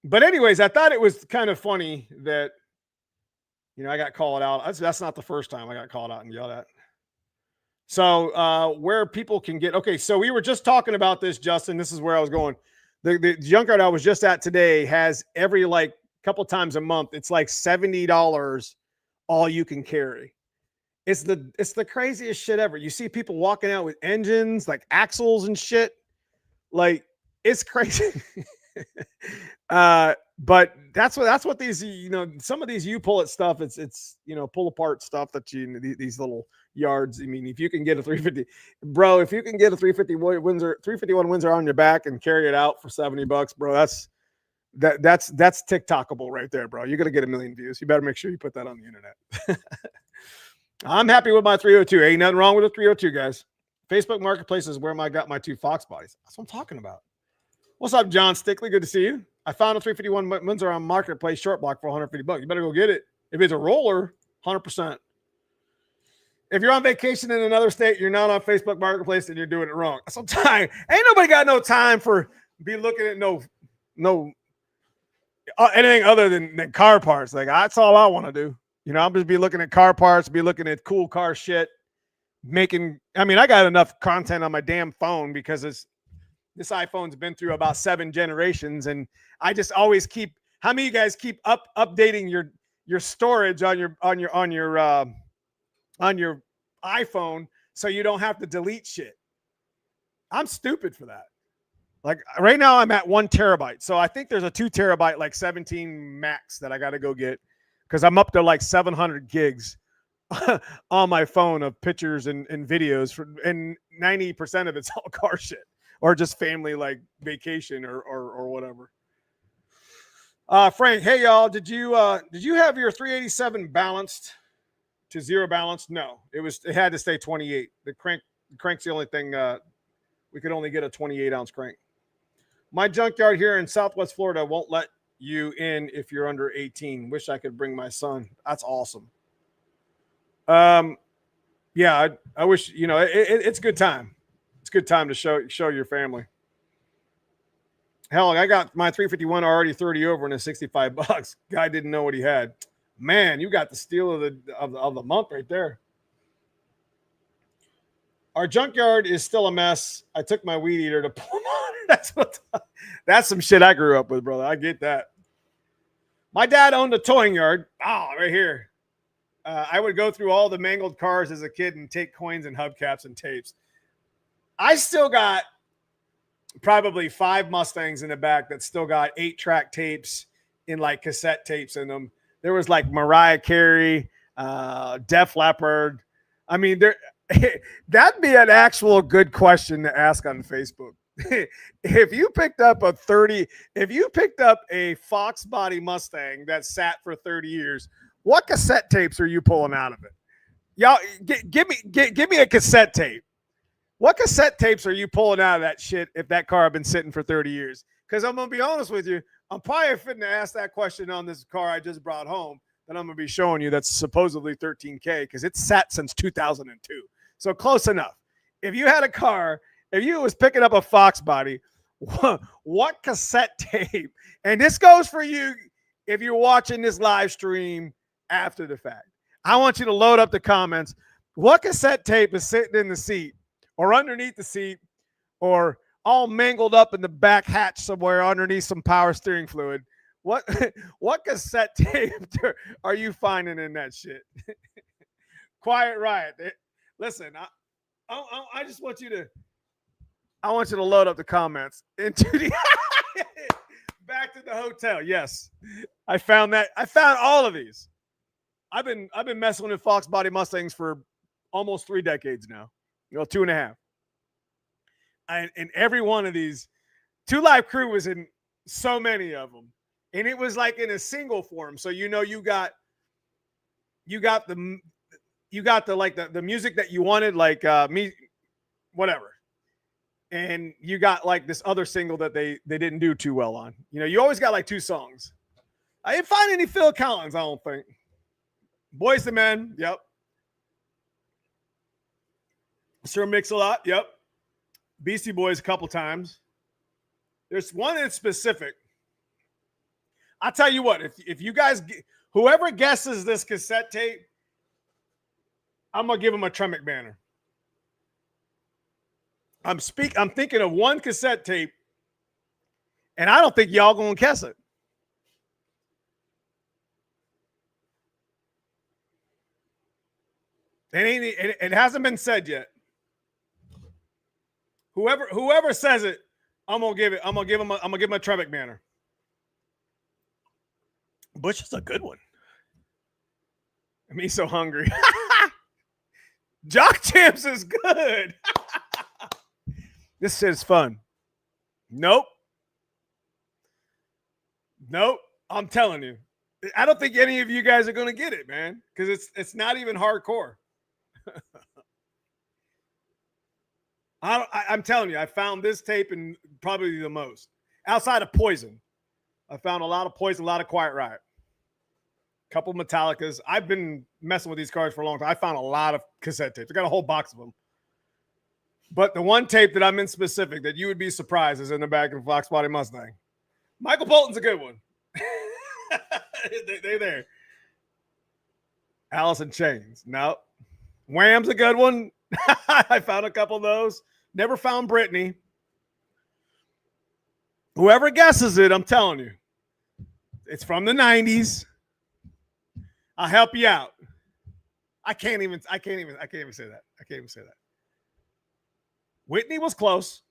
S1: But anyways, I thought it was kind of funny that, you know, I got called out. That's not the first time I got called out and yelled at. So where people can get, okay, so we were just talking about this, Justin. This is where I was going. The junkyard I was just at today has every like couple times a month, it's like $70 all you can carry. It's the craziest shit ever. You see people walking out with engines, like axles and shit. Like it's crazy. But that's what these, you know, some of these U-pull-it stuff, it's you know, pull apart stuff that these little yards. I mean, if you can get a 350, bro, if you can get a 351 Windsor on your back and carry it out for $70, bro, that's TikTokable right there, bro. You're gonna get 1 million views. You better make sure you put that on the internet. I'm happy with my 302. Ain't nothing wrong with a 302, guys. Facebook Marketplace is where I got my 2 fox bodies. That's what I'm talking about. What's up, John Stickley? Good to see you. I found a 351 Windsor on Marketplace short block for $150. You better go get it. If it's a roller, 100%. If you're on vacation in another state, you're not on Facebook Marketplace, and you're doing it wrong. That's what I'm telling you. Ain't nobody got no time for be looking at no anything other than car parts. Like that's all I want to do. You know, I'm just be looking at car parts, be looking at cool car shit, I mean, I got enough content on my damn phone because this iPhone's been through about 7 generations, and I just always keep. How many of you guys keep updating your storage on your iPhone so you don't have to delete shit? I'm stupid for that. Like right now, I'm at 1 terabyte, so I think there's a 2 terabyte, like 17 max that I got to go get because I'm up to like 700 gigs on my phone of pictures and videos, and 90% of it's all car shit. Or just family, like vacation or whatever. Frank, hey y'all, did you have your 387 balanced to 0 balance? No, it had to stay 28. The crank's the only thing. We could only get a 28-ounce crank. My junkyard here in Southwest Florida won't let you in if you're under 18. Wish I could bring my son. That's awesome. Yeah, I wish, you know, it's a good time. It's a good time to show your family. Hell, I got my 351 already 30 over and it's $65. Guy didn't know what he had. Man, you got the steal of the month right there. Our junkyard is still a mess. I took my weed eater to pull them on. That's some shit I grew up with, brother. I get that. My dad owned a towing yard. Oh, right here. I would go through all the mangled cars as a kid and take coins and hubcaps and tapes. I still got probably 5 Mustangs in the back that still got 8-track tapes in like cassette tapes in them. There was like Mariah Carey, Def Leppard. I mean, that'd be an actual good question to ask on Facebook. If you picked up a foxbody Mustang that sat for 30 years, what cassette tapes are you pulling out of it? Y'all, give me a cassette tape. What cassette tapes are you pulling out of that shit if that car had been sitting for 30 years? Because I'm going to be honest with you, I'm probably fitting to ask that question on this car I just brought home. that I'm going to be showing you that's supposedly 13K because it's sat since 2002. So close enough. If you had a car, if you was picking up a foxbody, what cassette tape, and this goes for you if you're watching this live stream after the fact, I want you to load up the comments. What cassette tape is sitting in the seat or underneath the seat or all mangled up in the back hatch somewhere underneath some power steering fluid? What cassette tape are you finding in that shit? Quiet Riot. Listen, I just want you to, I want you to load up the comments into the back to the hotel. Yes, I found that. I found all of these. I've been messing with foxbody Mustangs for almost 3 decades now. 2.5. And every one of these, Two Live Crew was in so many of them, and it was like in a single form. So you got the like the music that you wanted, like me, whatever. And you got like this other single that they didn't do too well on. You always got like 2 songs. I didn't find any Phil Collins, I don't think. Boys the Men, yep. Sir Mix-a-Lot, yep. Beastie Boys a couple times. There's one in specific. I'll tell you what, if you guys, whoever guesses this cassette tape, I'm going to give them a Tremec banner. I'm thinking of one cassette tape, and I don't think y'all going to guess it. It hasn't been said yet. Whoever says it, I'm gonna give him a Tremec banner. Bush is a good one. Me so hungry. Jock Champs is good. This shit is fun. Nope. I'm telling you. I don't think any of you guys are gonna get it, man, because it's not even hardcore. I'm telling you, I found this tape and probably the most. Outside of Poison, I found a lot of Poison, a lot of Quiet Riot, a couple Metallicas. I've been messing with these cars for a long time. I found a lot of cassette tapes. I got a whole box of them. But the one tape that I'm in specific that you would be surprised is in the back of a foxbody Mustang. Michael Bolton's a good one. They're there. Alice in Chains. No. Wham's a good one. I found a couple of those. Never found Britney. Whoever guesses it, I'm telling you, it's from the 90s. I'll help you out. I can't even say that. I can't even say that. Whitney was close.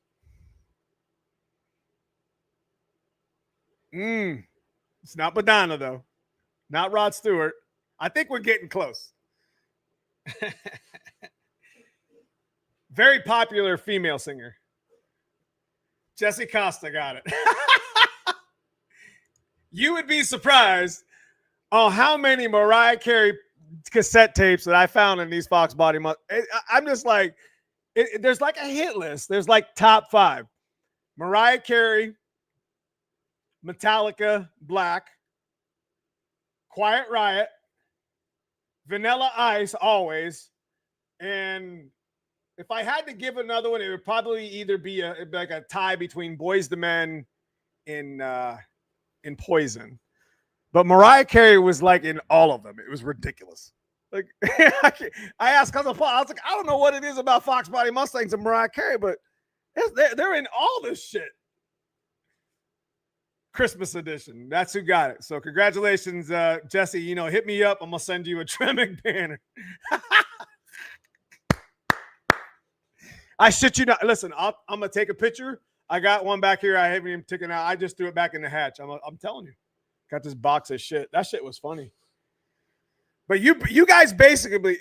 S1: It's not Madonna, though. Not Rod Stewart. I think we're getting close. Very popular female singer. Jessie Costa got it. You would be surprised on how many Mariah Carey cassette tapes that I found in these foxbody. I'm just like, there's like a hit list. There's like top 5. Mariah Carey, Metallica, Black, Quiet Riot, Vanilla Ice, always, and if I had to give another one, it would probably either be like a tie between Boys the Men and Poison. But Mariah Carey was like in all of them. It was ridiculous. Like I asked on the phone, I was like, I don't know what it is about foxbody Mustangs and Mariah Carey, but they're in all this shit. Christmas edition. That's who got it. So congratulations, Jesse. Hit me up. I'm gonna send you a Tremec banner. I shit you not. Listen, I'm gonna take a picture. I got one back here. I haven't even taken out. I just threw it back in the hatch. I'm telling you, got this box of shit. That shit was funny. But you guys basically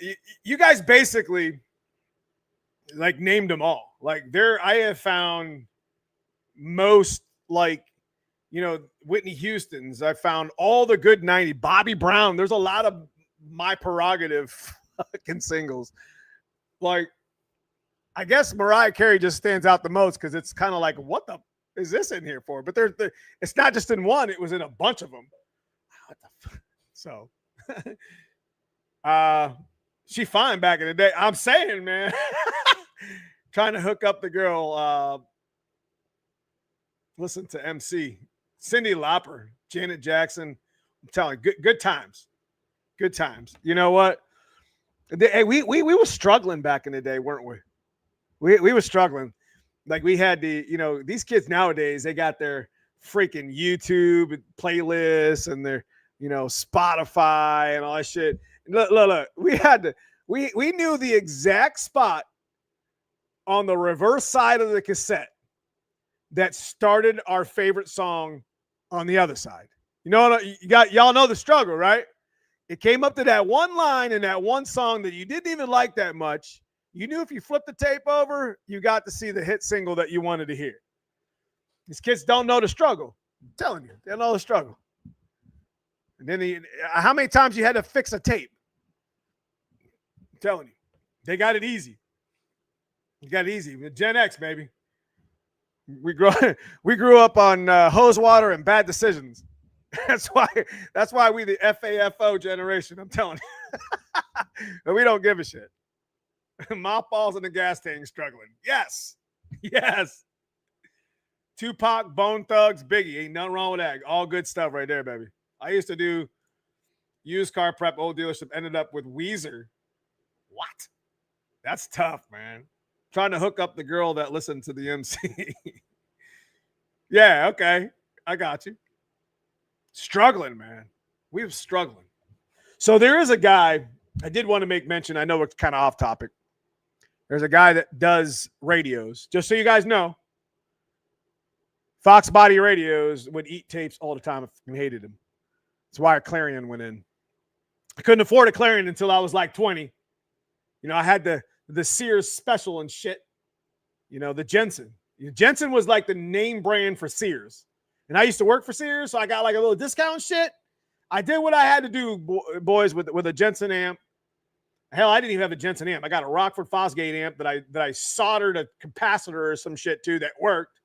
S1: like named them all. Like I have found most like Whitney Houston's. I found all the good 90. Bobby Brown. There's a lot of My Prerogative fucking singles. Like. I guess Mariah Carey just stands out the most because it's kind of like, what the is this in here for? But it's not just in one; it was in a bunch of them. So She fine back in the day. I'm saying, man. Trying to hook up the girl. Listen to MC. Cyndi Lauper, Janet Jackson. I'm telling you, good times. Good times. You know what? Hey, we were struggling back in the day, weren't we? We were struggling. Like we had these kids nowadays, they got their freaking YouTube playlists and their, Spotify and all that shit. Look, we knew the exact spot on the reverse side of the cassette that started our favorite song on the other side. Y'all know the struggle, right? It came up to that one line in that one song that you didn't even like that much. You knew if you flipped the tape over, you got to see the hit single that you wanted to hear. These kids don't know the struggle. I'm telling you, they don't know the struggle. And then how many times you had to fix a tape? I'm telling you, they got it easy. You got it easy. Gen X, baby. We grew up on hose water and bad decisions. That's why we the FAFO generation. I'm telling you, but we don't give a shit. Mothballs in the gas tank struggling. Yes. Tupac, Bone Thugs, Biggie. Ain't nothing wrong with that. All good stuff right there, baby. I used to do used car prep, old dealership. Ended up with Weezer. What? That's tough, man. Trying to hook up the girl that listened to the MC. Yeah, okay. I got you. Struggling, man. We were struggling. So there is a guy, I did want to make mention. I know it's kind of off topic. There's a guy that does radios. Just so you guys know, foxbody radios would eat tapes all the time. I hated them. That's why a Clarion went in. I couldn't afford a Clarion until I was like 20. I had the Sears Special and shit. The Jensen. Jensen was like the name brand for Sears. And I used to work for Sears, so I got like a little discount shit. I did what I had to do, boys, with a Jensen amp. Hell, I didn't even have a Jensen amp. I got a Rockford Fosgate amp that I soldered a capacitor or some shit to that worked.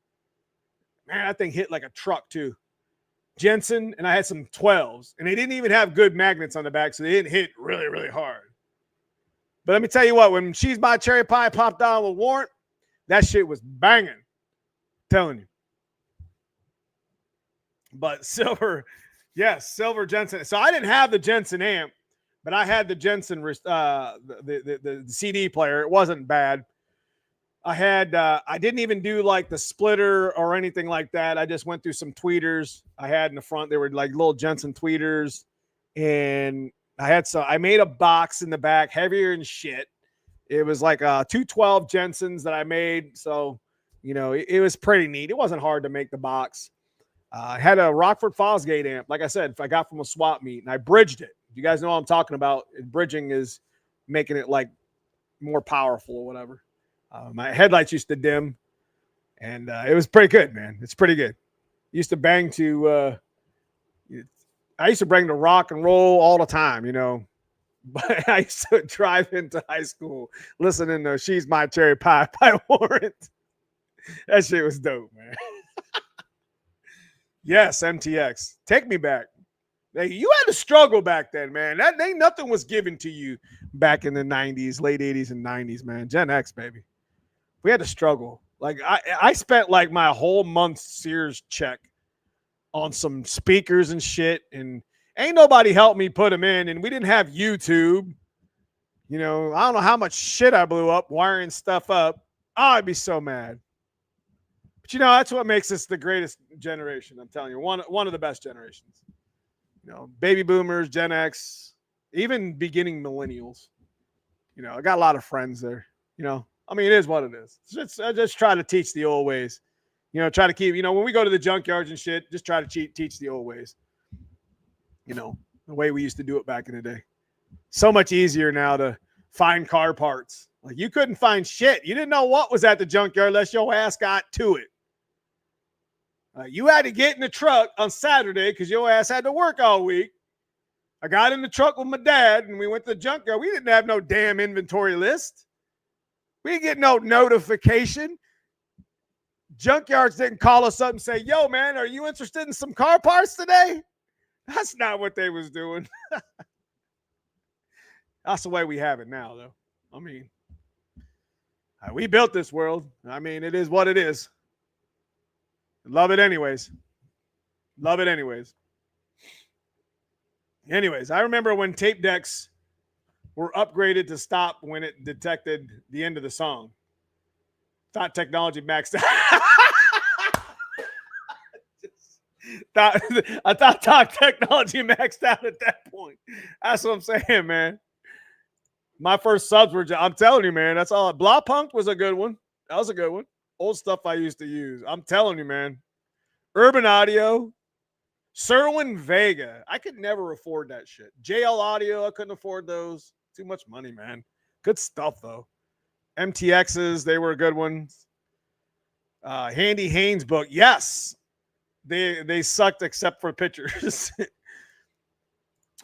S1: Man, that thing hit like a truck too. Jensen, and I had some 12s, and they didn't even have good magnets on the back, so they didn't hit really, really hard. But let me tell you what, when She's My Cherry Pie popped on with Warrant, that shit was banging. I'm telling you. But silver Jensen. So I didn't have the Jensen amp, but I had the Jensen the CD player. It wasn't bad. I didn't even do like the splitter or anything like that. I just went through some tweeters I had in the front. They were like little Jensen tweeters, and I made a box in the back, heavier than shit. It was like 212 Jensens that I made. So, it was pretty neat. It wasn't hard to make the box. I had a Rockford Fosgate amp, like I said, I got from a swap meet, and I bridged it. You guys know what I'm talking about. Bridging is making it like more powerful or whatever. My headlights used to dim, and it was pretty good, man. It's pretty good. Used to bang to, I used to bring to rock and roll all the time, But I used to drive into high school listening to She's My Cherry Pie by Warrant. That shit was dope, man. Yes, MTX. Take me back. Hey, you had to struggle back then, man. That ain't nothing was given to you back in the 90s, late 80s and 90s, man. Gen X, baby. We had to struggle. Like I spent like my whole month's Sears check on some speakers and shit, and ain't nobody helped me put them in, and we didn't have YouTube. I don't know how much shit I blew up wiring stuff up. Oh, I'd be so mad. But that's what makes us the greatest generation. I'm telling you, one of the best generations. Baby boomers, Gen X, even beginning millennials. I got a lot of friends there. It is what it is. I just try to teach the old ways. Try to keep, when we go to the junkyards and shit, just try to teach the old ways. The way we used to do it back in the day. So much easier now to find car parts. Like you couldn't find shit. You didn't know what was at the junkyard unless your ass got to it. You had to get in the truck on Saturday because your ass had to work all week. I got in the truck with my dad and we went to the junkyard. We didn't have no damn inventory list. We didn't get no notification. Junkyards didn't call us up and say, yo, man, are you interested in some car parts today? That's not what they was doing. That's the way we have it now, though. I mean, we built this world. I mean, it is what it is. Love it anyways. Love it anyways. Anyways, I remember when tape decks were upgraded to stop when it detected the end of the song. Thought technology maxed out. I thought technology maxed out at that point. That's what I'm saying, man. My first subs were, I'm telling you, man, that's all. Blah Punk was a good one. That was a good one. Old stuff I used to use. I'm telling you, man. Urban Audio, Serwin Vega. I could never afford that shit. JL Audio, I couldn't afford those. Too much money, man. Good stuff, though. MTXs, they were good ones. Handy Haynes book. Yes. They sucked except for pictures.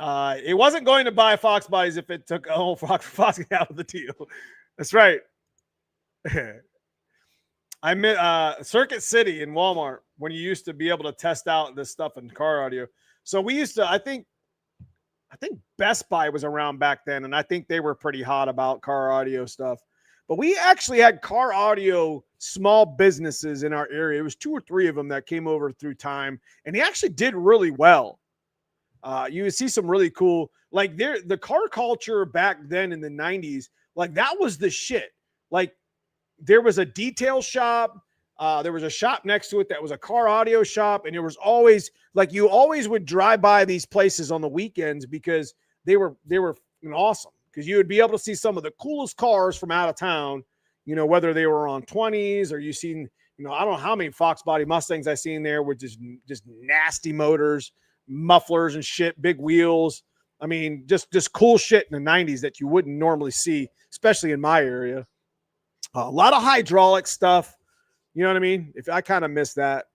S1: It wasn't going to buy Fox bodies if it took a whole Fox out of the deal. That's right. I met Circuit City in Walmart when you used to be able to test out this stuff in car audio. So we used to, I think Best Buy was around back then, and I think they were pretty hot about car audio stuff. But we actually had car audio small businesses in our area. It was 2 or 3 of them that came over through time, and they actually did really well. You would see some really cool, like the car culture back then in the 90s, like that was the shit. Like there was a detail shop. There was a shop next to it that was a car audio shop. And there was always, like, you always would drive by these places on the weekends because they were awesome. Because you would be able to see some of the coolest cars from out of town, you know, whether they were on 20s or you seen, you know, I don't know how many Fox body Mustangs I seen there with just nasty motors, mufflers and shit, big wheels. I mean, just cool shit in the 90s that you wouldn't normally see, especially in my area. A lot of hydraulic stuff. You know what I mean? If I kind of missed that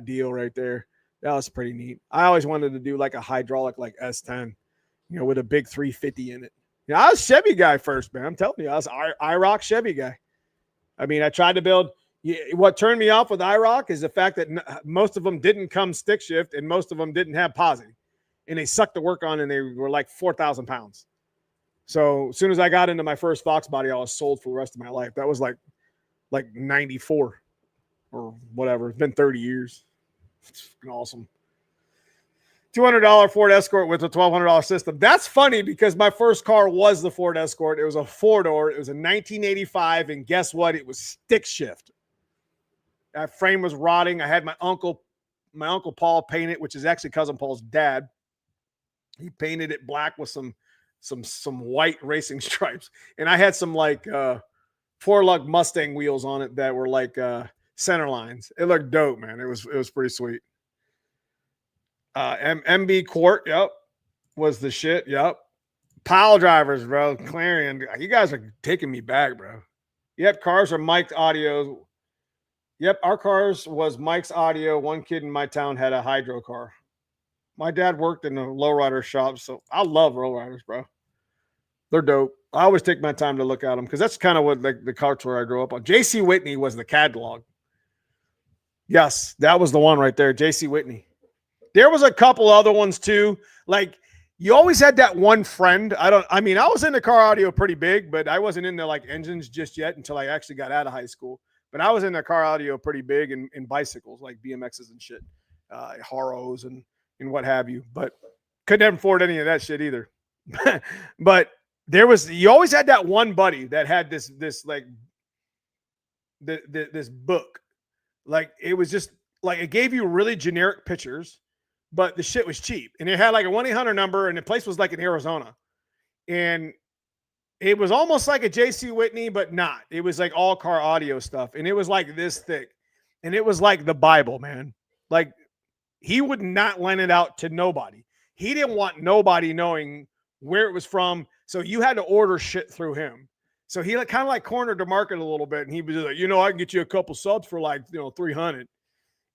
S1: deal right there, that was pretty neat. I always wanted to do like a hydraulic, like S10, you know, with a big 350 in it. You know, I was a Chevy guy first, man. I'm telling you, I was IROC Chevy guy. I mean, I tried to build. What turned me off with IROC is the fact that most of them didn't come stick shift and most of them didn't have posi, and they sucked to work on, and they were like 4,000 pounds. So as soon as I got into my first Fox body, I was sold for the rest of my life. That was like 94 or whatever. It's been 30 years. It's awesome. $200 Ford Escort with a $1,200 system. That's funny because my first car was the Ford Escort. It was a 4-door. It was a 1985, and guess what? It was stick shift. That frame was rotting. I had my uncle Paul paint it, which is actually cousin Paul's dad. He painted it black with some white racing stripes, and I had some like 4-lug Mustang wheels on it that were like center lines. It looked dope, man. It was pretty sweet. MB Court, yep, was the shit. Yep. Pile drivers, bro. Clarion, you guys are taking me back, bro. Yep, cars are mic'd audio. Yep, our cars was Mike's audio. One kid in my town had a hydro car. My dad worked in a lowrider shop, so I love lowriders, bro. They're dope. I always take my time to look at them because that's kind of what the culture I grew up on. J.C. Whitney was the catalog. Yes, that was the one right there, J.C. Whitney. There was a couple other ones too. Like you always had that one friend. I was into car audio pretty big, but I wasn't into like engines just yet until I actually got out of high school. But I was into car audio pretty big in bicycles, like BMXs and shit, Haros and what have you. But couldn't ever afford any of that shit either. But you always had that one buddy that had this like this book. Like it was just like it gave you really generic pictures, but the shit was cheap. And it had like a 1-800 number, and the place was like in Arizona. And it was almost like a JC Whitney, but not. It was like all car audio stuff. And it was like this thick. And it was like the Bible, man. Like he would not lend it out to nobody. He didn't want nobody knowing where it was from. So you had to order shit through him. So he kind of like cornered the market a little bit. And he was like, I can get you a couple subs for like, 300,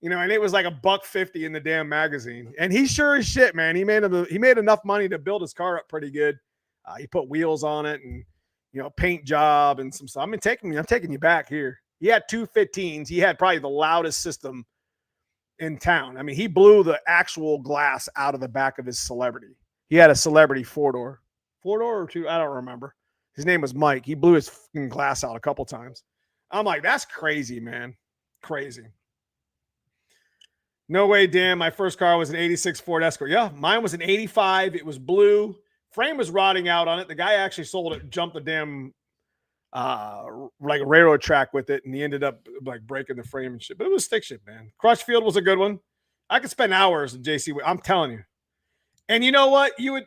S1: and it was like $150 in the damn magazine. And he sure as shit, man. He made enough money to build his car up pretty good. He put wheels on it and, paint job and some stuff. I'm taking you back here. He had 215s. He had probably the loudest system in town. I mean, he blew the actual glass out of the back of his Celebrity. He had a Celebrity 4-door 4-door or 2. I don't remember. His name was Mike. He blew his fucking glass out a couple times. I'm like, that's crazy, man. Crazy. No way, damn. My first car was an 86 Ford Escort. Yeah, mine was an 85. It was blue. Frame was rotting out on it. The guy actually sold it, jumped the damn like a railroad track with it, and he ended up like breaking the frame and shit. But it was stick shit, man. Crutchfield was a good one. I could spend hours in JC. I'm telling you. And you know what? You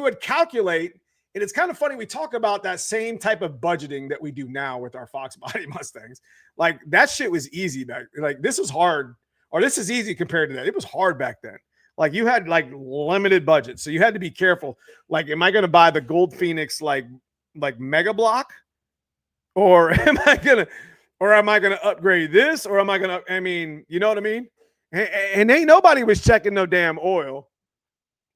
S1: would calculate, and it's kind of funny. We talk about that same type of budgeting that we do now with our foxbody Mustangs. Like that shit was easy back. Like this is hard, or this is easy compared to that. It was hard back then. Like you had like limited budget, so you had to be careful. Like, am I going to buy the Gold Phoenix like Mega Block, or am I gonna upgrade this, or am I gonna? I mean, you know what I mean? And ain't nobody was checking no damn oil.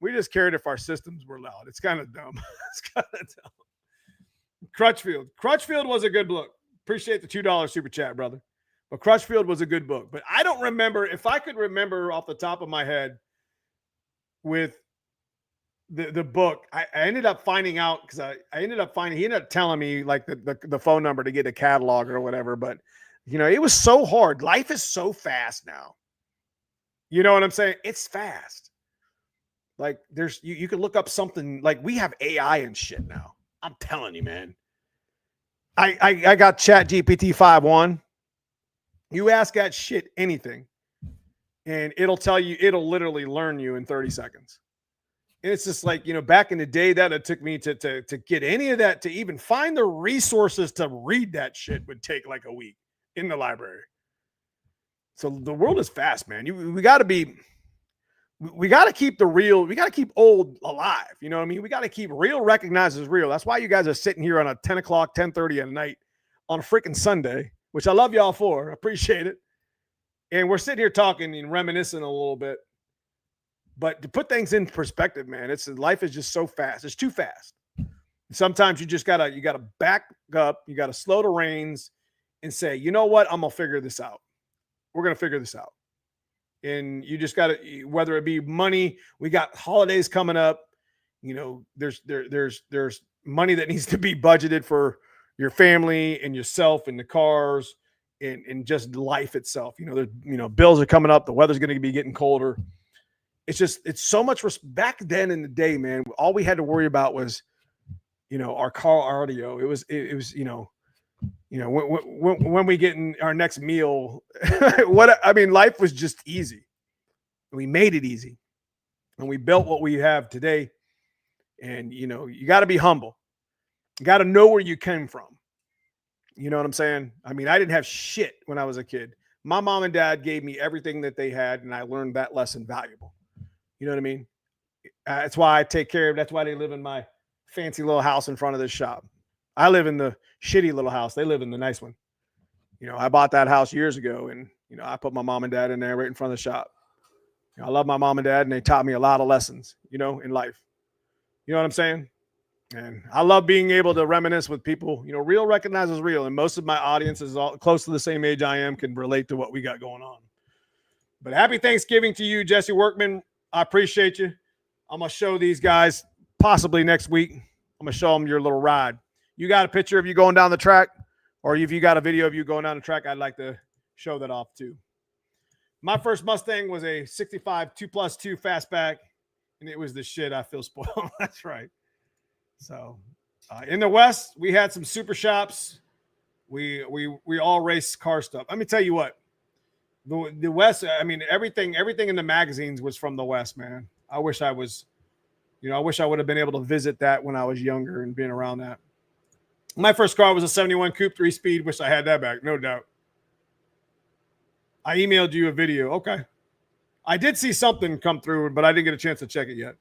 S1: We just cared if our systems were loud. It's kind of dumb. It's kind of dumb. Crutchfield was a good book. Appreciate the $2 super chat, brother. But Crutchfield was a good book. But I don't remember, if I could remember off the top of my head with the book, I ended up finding out because he ended up telling me like the phone number to get a catalog or whatever. But you know, it was so hard. Life is so fast now. You know what I'm saying? It's fast. Like there's you can look up something, like we have AI and shit now. I'm telling you, man. I got Chat GPT 5.1. You ask that shit anything, and it'll tell you, it'll literally learn you in 30 seconds. And it's just like, you know, back in the day that it took me to get any of that, to even find the resources to read that shit would take like a week in the library. So the world is fast, man. We got to keep the real, we got to keep old alive. You know what I mean? We got to keep real recognized as real. That's why you guys are sitting here on a 10 o'clock, 10:30 at night on a freaking Sunday, which I love y'all for. I appreciate it. And we're sitting here talking and reminiscing a little bit. But to put things in perspective, man, life is just so fast. It's too fast. Sometimes you just gotta back up. You gotta slow the reins and say, you know what? I'm gonna figure this out. We're gonna figure this out. And you just gotta, whether it be money, we got holidays coming up. You know, there's money that needs to be budgeted for your family and yourself and the cars and just life itself. You know, bills are coming up. The weather's going to be getting colder. It's so much back then in the day, man. All we had to worry about was, you know, our car audio. It was, when we get in our next meal, life was just easy. We made it easy, and we built what we have today. And, you know, you got to be humble. You got to know where you came from. You know what I'm saying? I mean, I didn't have shit when I was a kid. My mom and dad gave me everything that they had, and I learned that lesson valuable. You know what I mean? That's why I take care of. That's why they live in my fancy little house in front of this shop. I live in the shitty little house. They live in the nice one. You know, I bought that house years ago, and, you know, I put my mom and dad in there right in front of the shop. You know, I love my mom and dad, and they taught me a lot of lessons, you know, in life. You know what I'm saying? And I love being able to reminisce with people. You know, real recognizes real. And most of my audience is all close to the same age I am, can relate to what we got going on. But happy Thanksgiving to you, Jesse Workman. I appreciate you. I'm going to show these guys possibly next week. I'm going to show them your little ride. You got a picture of you going down the track, or if you got a video of you going down the track, I'd like to show that off too. My first Mustang was a 65 2+2 fastback, and it was the shit. I feel spoiled. That's right. So in the West, we had some super shops. We all race car stuff. Let me tell you what, the West, I mean, everything in the magazines was from the West, man. I wish I would have been able to visit that when I was younger and being around that. My first car was a 71 Coupe 3-speed. Wish I had that back, no doubt. I emailed you a video. Okay. I did see something come through, but I didn't get a chance to check it yet.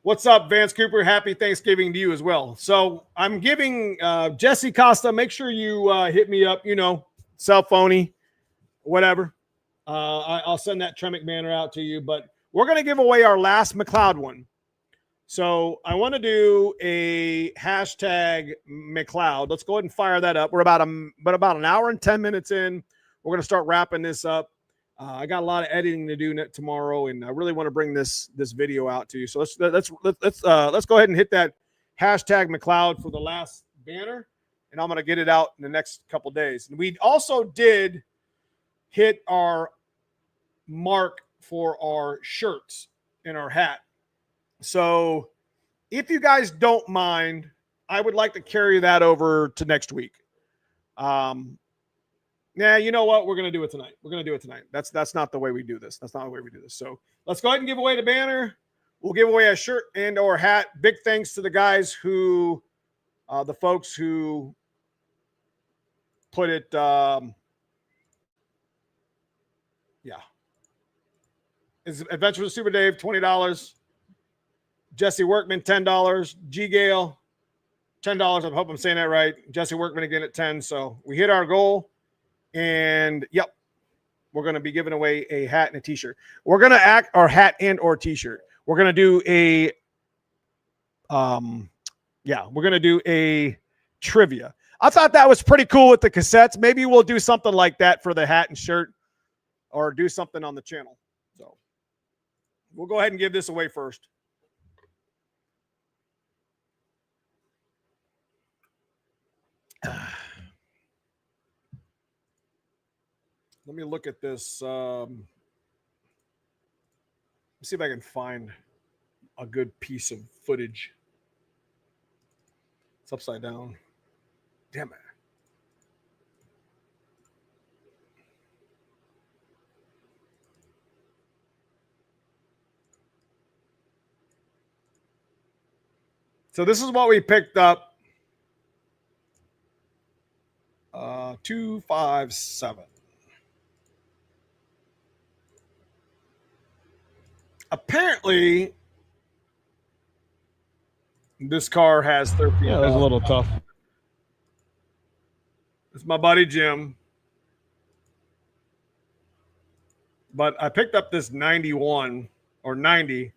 S1: What's up, Vance Cooper? Happy Thanksgiving to you as well. So I'm giving Jesse Costa, make sure you hit me up, you know, cell phony, whatever. I'll send that Tremec banner out to you, but we're going to give away our last McLeod one. So I want to do a hashtag McLeod. Let's go ahead and fire that up. We're about an hour and 10 minutes in. We're going to start wrapping this up. I got a lot of editing to do tomorrow, and I really want to bring this video out to you. So let's go ahead and hit that hashtag McLeod for the last banner, and I'm going to get it out in the next couple days. And we also did hit our mark for our shirts and our hat. So if you guys don't mind, I would like to carry that over to next week. Yeah, you know what? We're going to do it tonight. We're going to do it tonight. That's not the way we do this. That's not the way we do this. So let's go ahead and give away the banner. We'll give away a shirt and or hat. Big thanks to the guys who, the folks who put it, yeah. It's Adventure with Super Dave, $20. Jesse Workman, $10. G Gale, $10. I hope I'm saying that right. Jesse Workman again at 10. So we hit our goal. And yep, we're going to be giving away a hat and a t-shirt. We're going to act our hat and or t-shirt. We're going to do a, we're going to do a trivia. I thought that was pretty cool with the cassettes. Maybe we'll do something like that for the hat and shirt, or do something on the channel. So we'll go ahead and give this away first. Let me look at this. Let's see if I can find a good piece of footage. It's upside down. Damn it. So this is what we picked up. 257. Apparently, this car has 13.
S3: Yeah, that was a little tough.
S1: It's my buddy Jim. But I picked up this 91 or 90.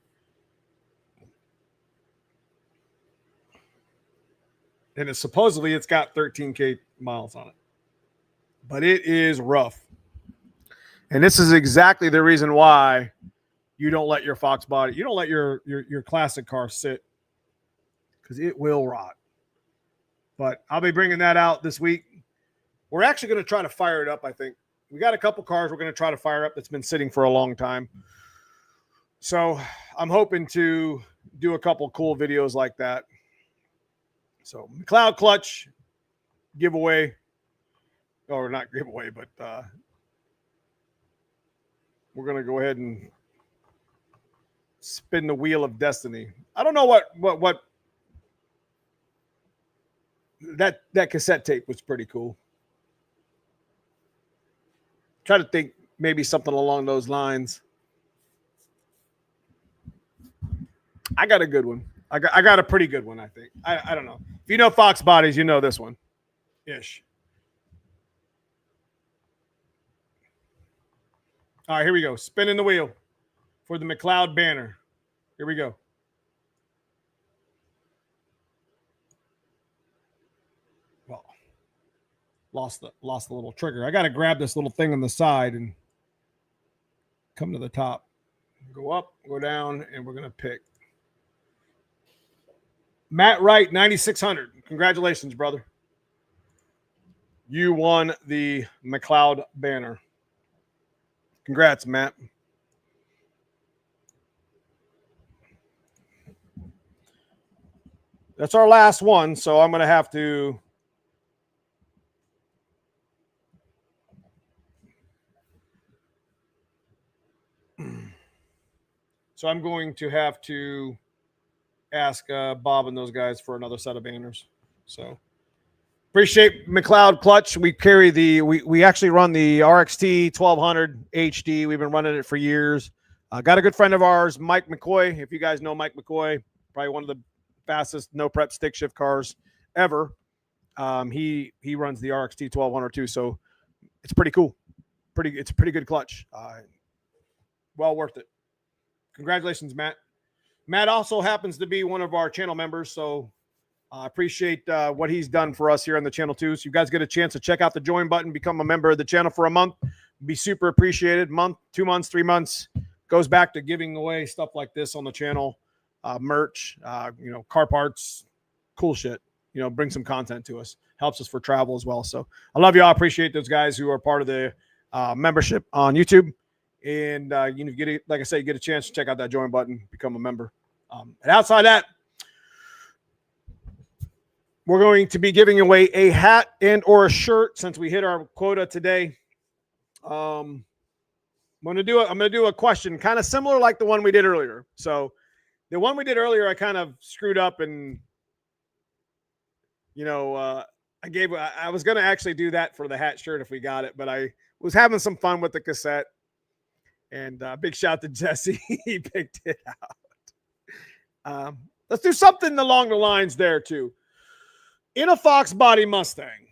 S1: And it's got 13K miles on it. But it is rough. And this is exactly the reason why you don't let your foxbody, you don't let your classic car sit, because it will rot. But I'll be bringing that out this week. We're actually going to try to fire it up, I think. We got a couple cars we're going to try to fire up that's been sitting for a long time. So I'm hoping to do a couple cool videos like that. So McLeod Clutch giveaway, or not giveaway, but we're going to go ahead and spin the wheel of destiny. I don't know what that cassette tape was pretty cool. Try to think maybe something along those lines. I got a good one. I got a pretty good one, I think. I don't know. If you know Fox Bodies, you know this one. Ish. All right, here we go. Spinning the wheel for the McLeod banner. Here we go. Well, lost the little trigger. I got to grab this little thing on the side and come to the top. Go up, go down, and we're going to pick. Matt Wright, 9,600. Congratulations, brother. You won the McLeod banner. Congrats, Matt. That's our last one, so I'm going to have to ask Bob and those guys for another set of banners. So appreciate McLeod Clutch. We carry we actually run the RXT 1200 HD. We've been running it for years. Got a good friend of ours, Mike McCoy. If you guys know Mike McCoy, probably one of the fastest no prep stick shift cars ever. He runs the RXT 1200 too, so it's pretty cool. It's a pretty good clutch. Well worth it. Congratulations, Matt. Matt also happens to be one of our channel members, so I appreciate what he's done for us here on the channel too. So you guys get a chance to check out the join button, become a member of the channel for a month. Be super appreciated. Month, 2 months, 3 months goes back to giving away stuff like this on the channel, merch, car parts, cool shit. Bring some content to us. Helps us for travel as well. So I love you all. Appreciate those guys who are part of the membership on YouTube. And like I said, you get a chance to check out that join button, become a member. And outside that, we're going to be giving away a hat and or a shirt since we hit our quota today. I'm going to do a question kind of similar like the one we did earlier. So the one we did earlier, I kind of screwed up and, I was going to actually do that for the hat shirt if we got it, but I was having some fun with the cassette. And big shout to Jesse. He picked it out. Let's do something along the lines there too. In a foxbody Mustang,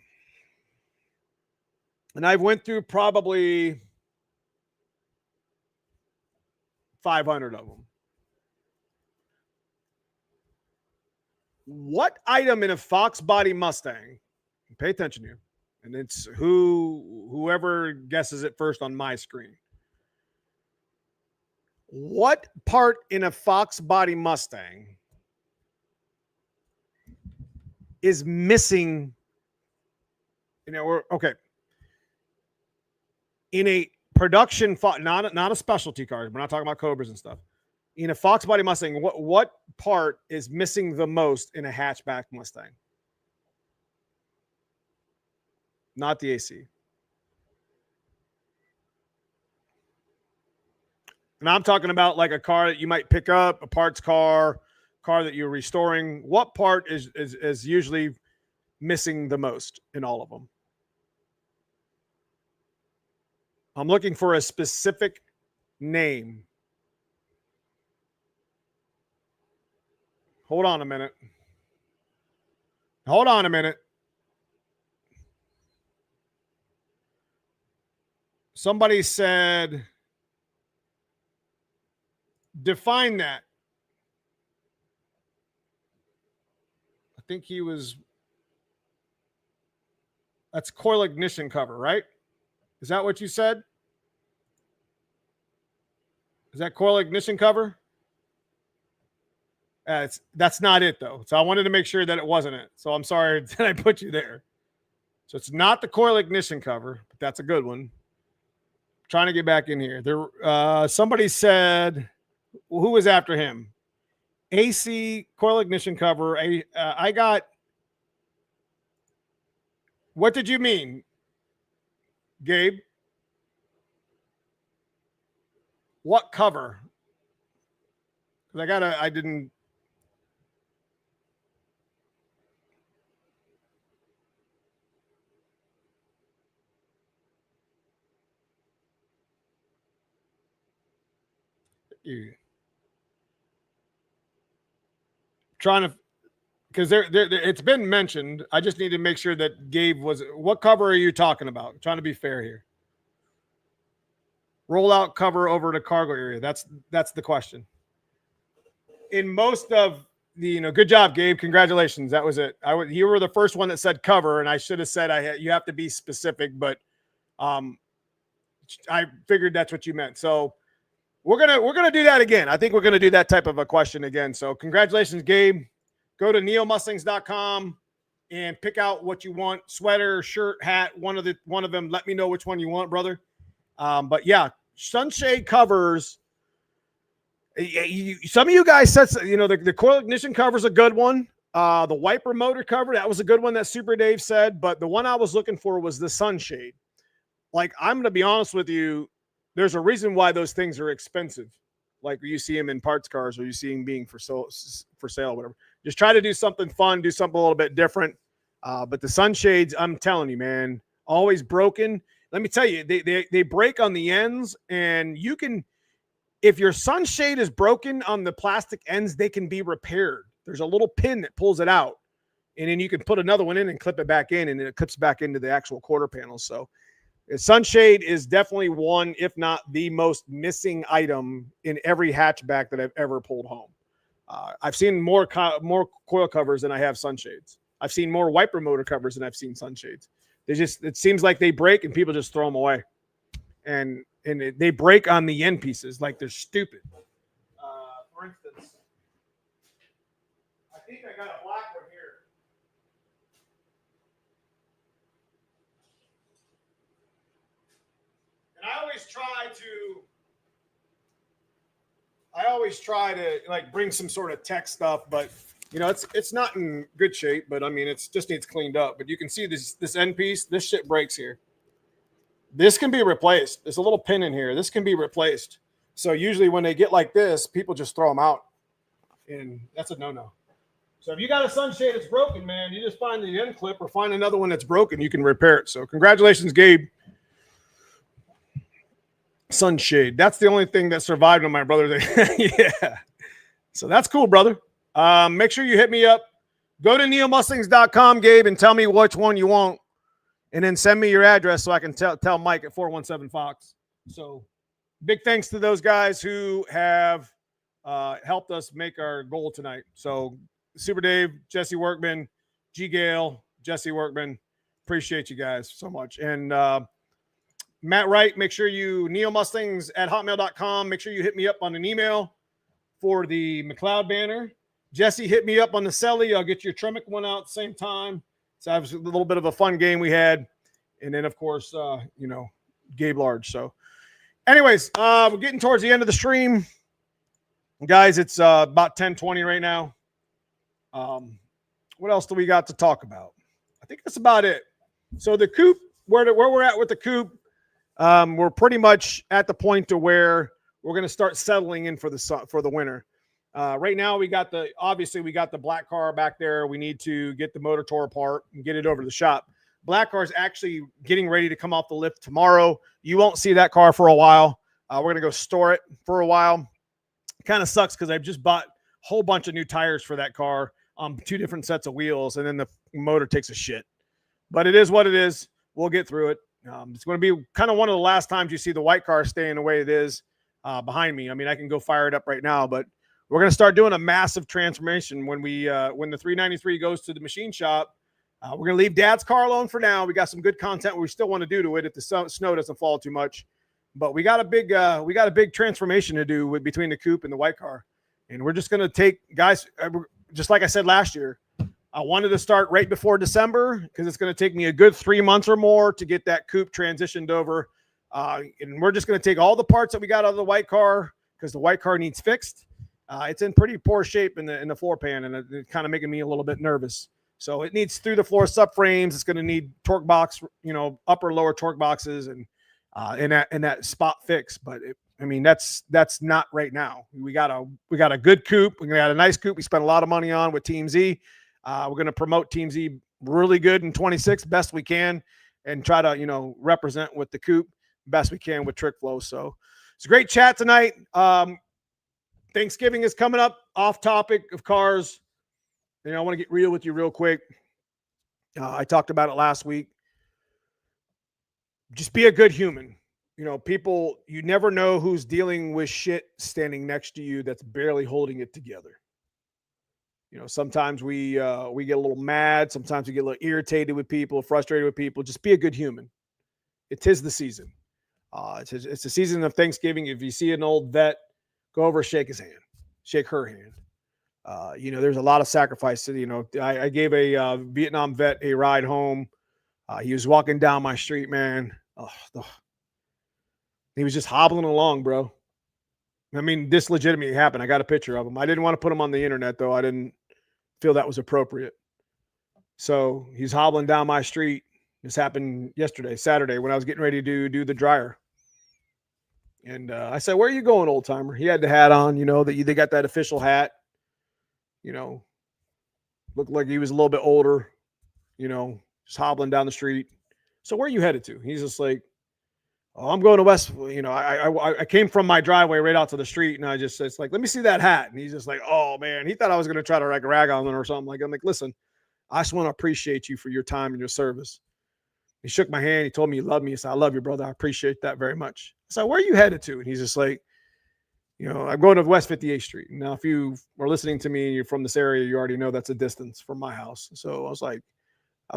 S1: and I've went through probably 500 of them. What item in a foxbody Mustang, pay attention here, and it's whoever guesses it first on my screen. What part in a foxbody Mustang is missing? Okay. In a production, not a specialty car. We're not talking about Cobras and stuff. In a foxbody Mustang, what part is missing the most in a hatchback Mustang? Not the AC. And I'm talking about like a car that you might pick up, a parts car that you're restoring. What part is usually missing the most in all of them? I'm looking for a specific name. Hold on a minute. Somebody said, define that. I think that's coil ignition cover, right? Is that what you said? Is that coil ignition cover? That's not it though. So I wanted to make sure that it wasn't it. So I'm sorry that I put you there. So it's not the coil ignition cover, but that's a good one. Trying to get back in here. Somebody said, who was after him? AC coil ignition cover. I got. What did you mean, Gabe? What cover? Because I didn't. Trying to, because it's been mentioned. I just need to make sure that Gabe was. What cover are you talking about? I'm trying to be fair here. Rollout cover over the cargo area. That's the question. In most of the, good job, Gabe. Congratulations. That was it. You were the first one that said cover, and I should have said you have to be specific, but I figured that's what you meant. So we're gonna do that again. I think we're gonna do that type of a question again. So congratulations, Gabe. Go to neomustangs.com and pick out what you want: sweater, shirt, hat. One of them. Let me know which one you want, brother. But yeah, sunshade covers. Some of you guys said, the coil ignition cover is a good one. The wiper motor cover, that was a good one that Super Dave said. But the one I was looking for was the sunshade. Like, I'm going to be honest with you. There's a reason why those things are expensive. Like you see them in parts cars or you see them being for sale, whatever. Just try to do something fun, do something a little bit different. But the sunshades, I'm telling you, man, always broken. Let me tell you, they break on the ends, and you can, if your sunshade is broken on the plastic ends, they can be repaired. There's a little pin that pulls it out, and then you can put another one in and clip it back in, and it clips back into the actual quarter panel. So sunshade is definitely one, if not the most missing item in every hatchback that I've ever pulled home. I've seen more coil covers than I have sunshades. I've seen more wiper motor covers than I've seen sunshades. It seems like they break and people just throw them away. and they break on the end pieces like they're stupid. For instance, I think I got a black one here. And I always try to like bring some sort of tech stuff, but you know, it's not in good shape, but I mean, it's just needs cleaned up. But you can see this end piece, this shit breaks here. This can be replaced. There's a little pin in here. This can be replaced. So usually when they get like this, people just throw them out, and that's a no-no. So if you got a sunshade that's broken, man, you just find the end clip or find another one that's broken. You can repair it. So congratulations, Gabe. Sunshade. That's the only thing that survived on my brother. Yeah. So that's cool, brother. Make sure you hit me up. Go to neomustangs.com, Gabe, and tell me which one you want. And then send me your address so I can tell Mike at 417 Fox. So big thanks to those guys who have helped us make our goal tonight. So Super Dave, Jesse Workman, G. Gale, Jesse Workman. Appreciate you guys so much. And Matt Wright, make sure you, neomustangs@hotmail.com. Make sure you hit me up on an email for the McLeod banner. Jesse, hit me up on the Selly. I'll get your Tremec one out at the same time. So that was a little bit of a fun game we had. And then, of course, you know, Gabe Large. So anyways, we're getting towards the end of the stream. Guys, it's about 10:20 right now. What else do we got to talk about? I think that's about it. So the coop, where we're at with the coop, we're pretty much at the point to where we're going to start settling in for the winter. Right now, obviously we got the black car back there. We need to get the motor tore apart and get it over to the shop. Black car is actually getting ready to come off the lift tomorrow. You won't see that car for a while. We're going to go store it for a while. Kind of sucks because I've just bought a whole bunch of new tires for that car on 2 different sets of wheels, and then the motor takes a shit. But it is what it is. We'll get through it. It's going to be kind of one of the last times you see the white car staying the way it is behind me. I mean, I can go fire it up right now, but we're going to start doing a massive transformation when the 393 goes to the machine shop. We're going to leave Dad's car alone for now. We got some good content we still want to do to it if the snow doesn't fall too much. But we got a big transformation to do between the coupe and the white car. And we're just going to take, guys, just like I said last year, I wanted to start right before December because it's going to take me a good 3 months or more to get that coupe transitioned over. And we're just going to take all the parts that we got out of the white car because the white car needs fixed. It's in pretty poor shape in the floor pan, and it's kind of making me a little bit nervous. So it needs through the floor subframes. It's going to need torque box, you know, upper lower torque boxes, and in that spot fix. But that's not right now. We got a good coupe. We got a nice coupe. We spent a lot of money on with Team Z. We're going to promote Team Z really good in 26, best we can, and try to, you know, represent with the coupe best we can with Trick Flow. So it's a great chat tonight. Thanksgiving is coming up. Off topic of cars. You know, I want to get real with you real quick. I talked about it last week. Just be a good human. You know, people, you never know who's dealing with shit standing next to you that's barely holding it together. You know, sometimes we get a little mad. Sometimes we get a little irritated with people, frustrated with people. Just be a good human. It is the season. It's the season of Thanksgiving. If you see an old vet, go over, shake his hand, shake her hand. You know, there's a lot of sacrifice. You know, I gave a Vietnam vet a ride home. He was walking down my street, man. He was just hobbling along, bro. I mean, this legitimately happened. I got a picture of him. I didn't want to put him on the internet, though. I didn't feel that was appropriate. So he's hobbling down my street. This happened yesterday, Saturday, when I was getting ready to do the dryer. And I said, "Where are you going, old timer?" He had the hat on, you know, they got that official hat. You know, looked like he was a little bit older, you know, just hobbling down the street. "So where are you headed to?" He's just like, "Oh, I'm going to West." You know, I came from my driveway right out to the street, and it's like, "Let me see that hat." And he's just like, "Oh man," he thought I was going to try to like rag on him or something. I'm like, "Listen, I just want to appreciate you for your time and your service." He shook my hand. He told me he loved me. He said, "I love you, brother. I appreciate that very much." I said, "Where are you headed to?" And he's just like, "You know, I'm going to West 58th Street." Now, if you are listening to me and you're from this area, you already know that's a distance from my house. So I was like,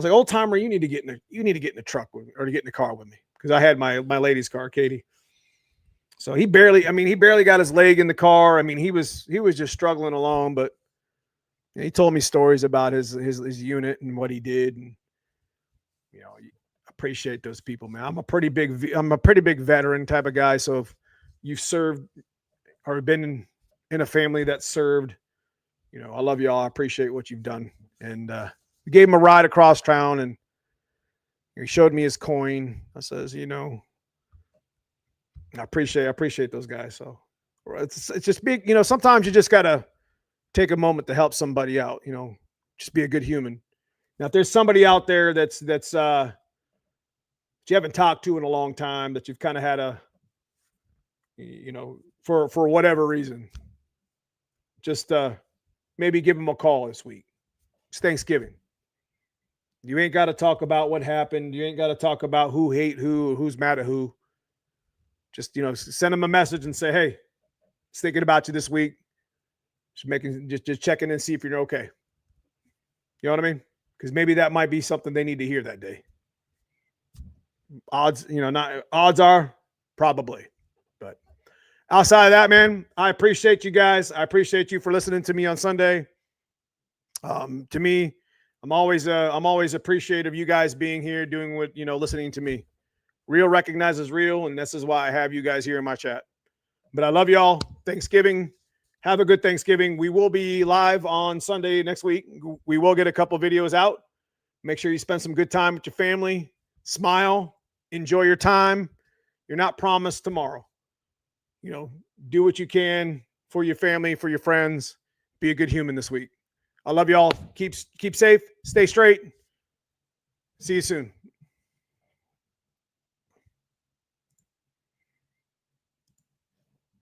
S1: "Old timer, you need to get in a truck with me, or to get in the car with me, because I had my lady's car, Katie. So he barely got his leg in the car. I mean, he was just struggling along, but he told me stories about his unit and what he did, and appreciate those people, man. I'm a pretty big veteran type of guy. So if you've served or been in a family that served, I love y'all. I appreciate what you've done. And we gave him a ride across town, and he showed me his coin. I says, I appreciate those guys. So it's just big, sometimes you just gotta take a moment to help somebody out, just be a good human. Now, if there's somebody out there that you haven't talked to in a long time, that you've kind of had for whatever reason, just maybe give them a call this week. It's Thanksgiving. You ain't got to talk about what happened. You ain't got to talk about who hate who or who's mad at who. Just, send them a message and say, hey, just thinking about you this week. Just checking and see if you're okay. You know what I mean? Because maybe that might be something they need to hear that day. Odds are probably. But outside of that, man, I appreciate you guys. I appreciate you for listening to me on Sunday. To me, I'm always appreciative of you guys being here, doing what, listening to me. Real recognizes real, and this is why I have you guys here in my chat. But I love y'all. Thanksgiving. Have a good Thanksgiving. We will be live on Sunday next week. We will get a couple videos out. Make sure you spend some good time with your family. Smile. Enjoy your time. You're not promised tomorrow. Do what you can for your family, for your friends. Be a good human this week. I love y'all. Keep safe. Stay straight. See you soon.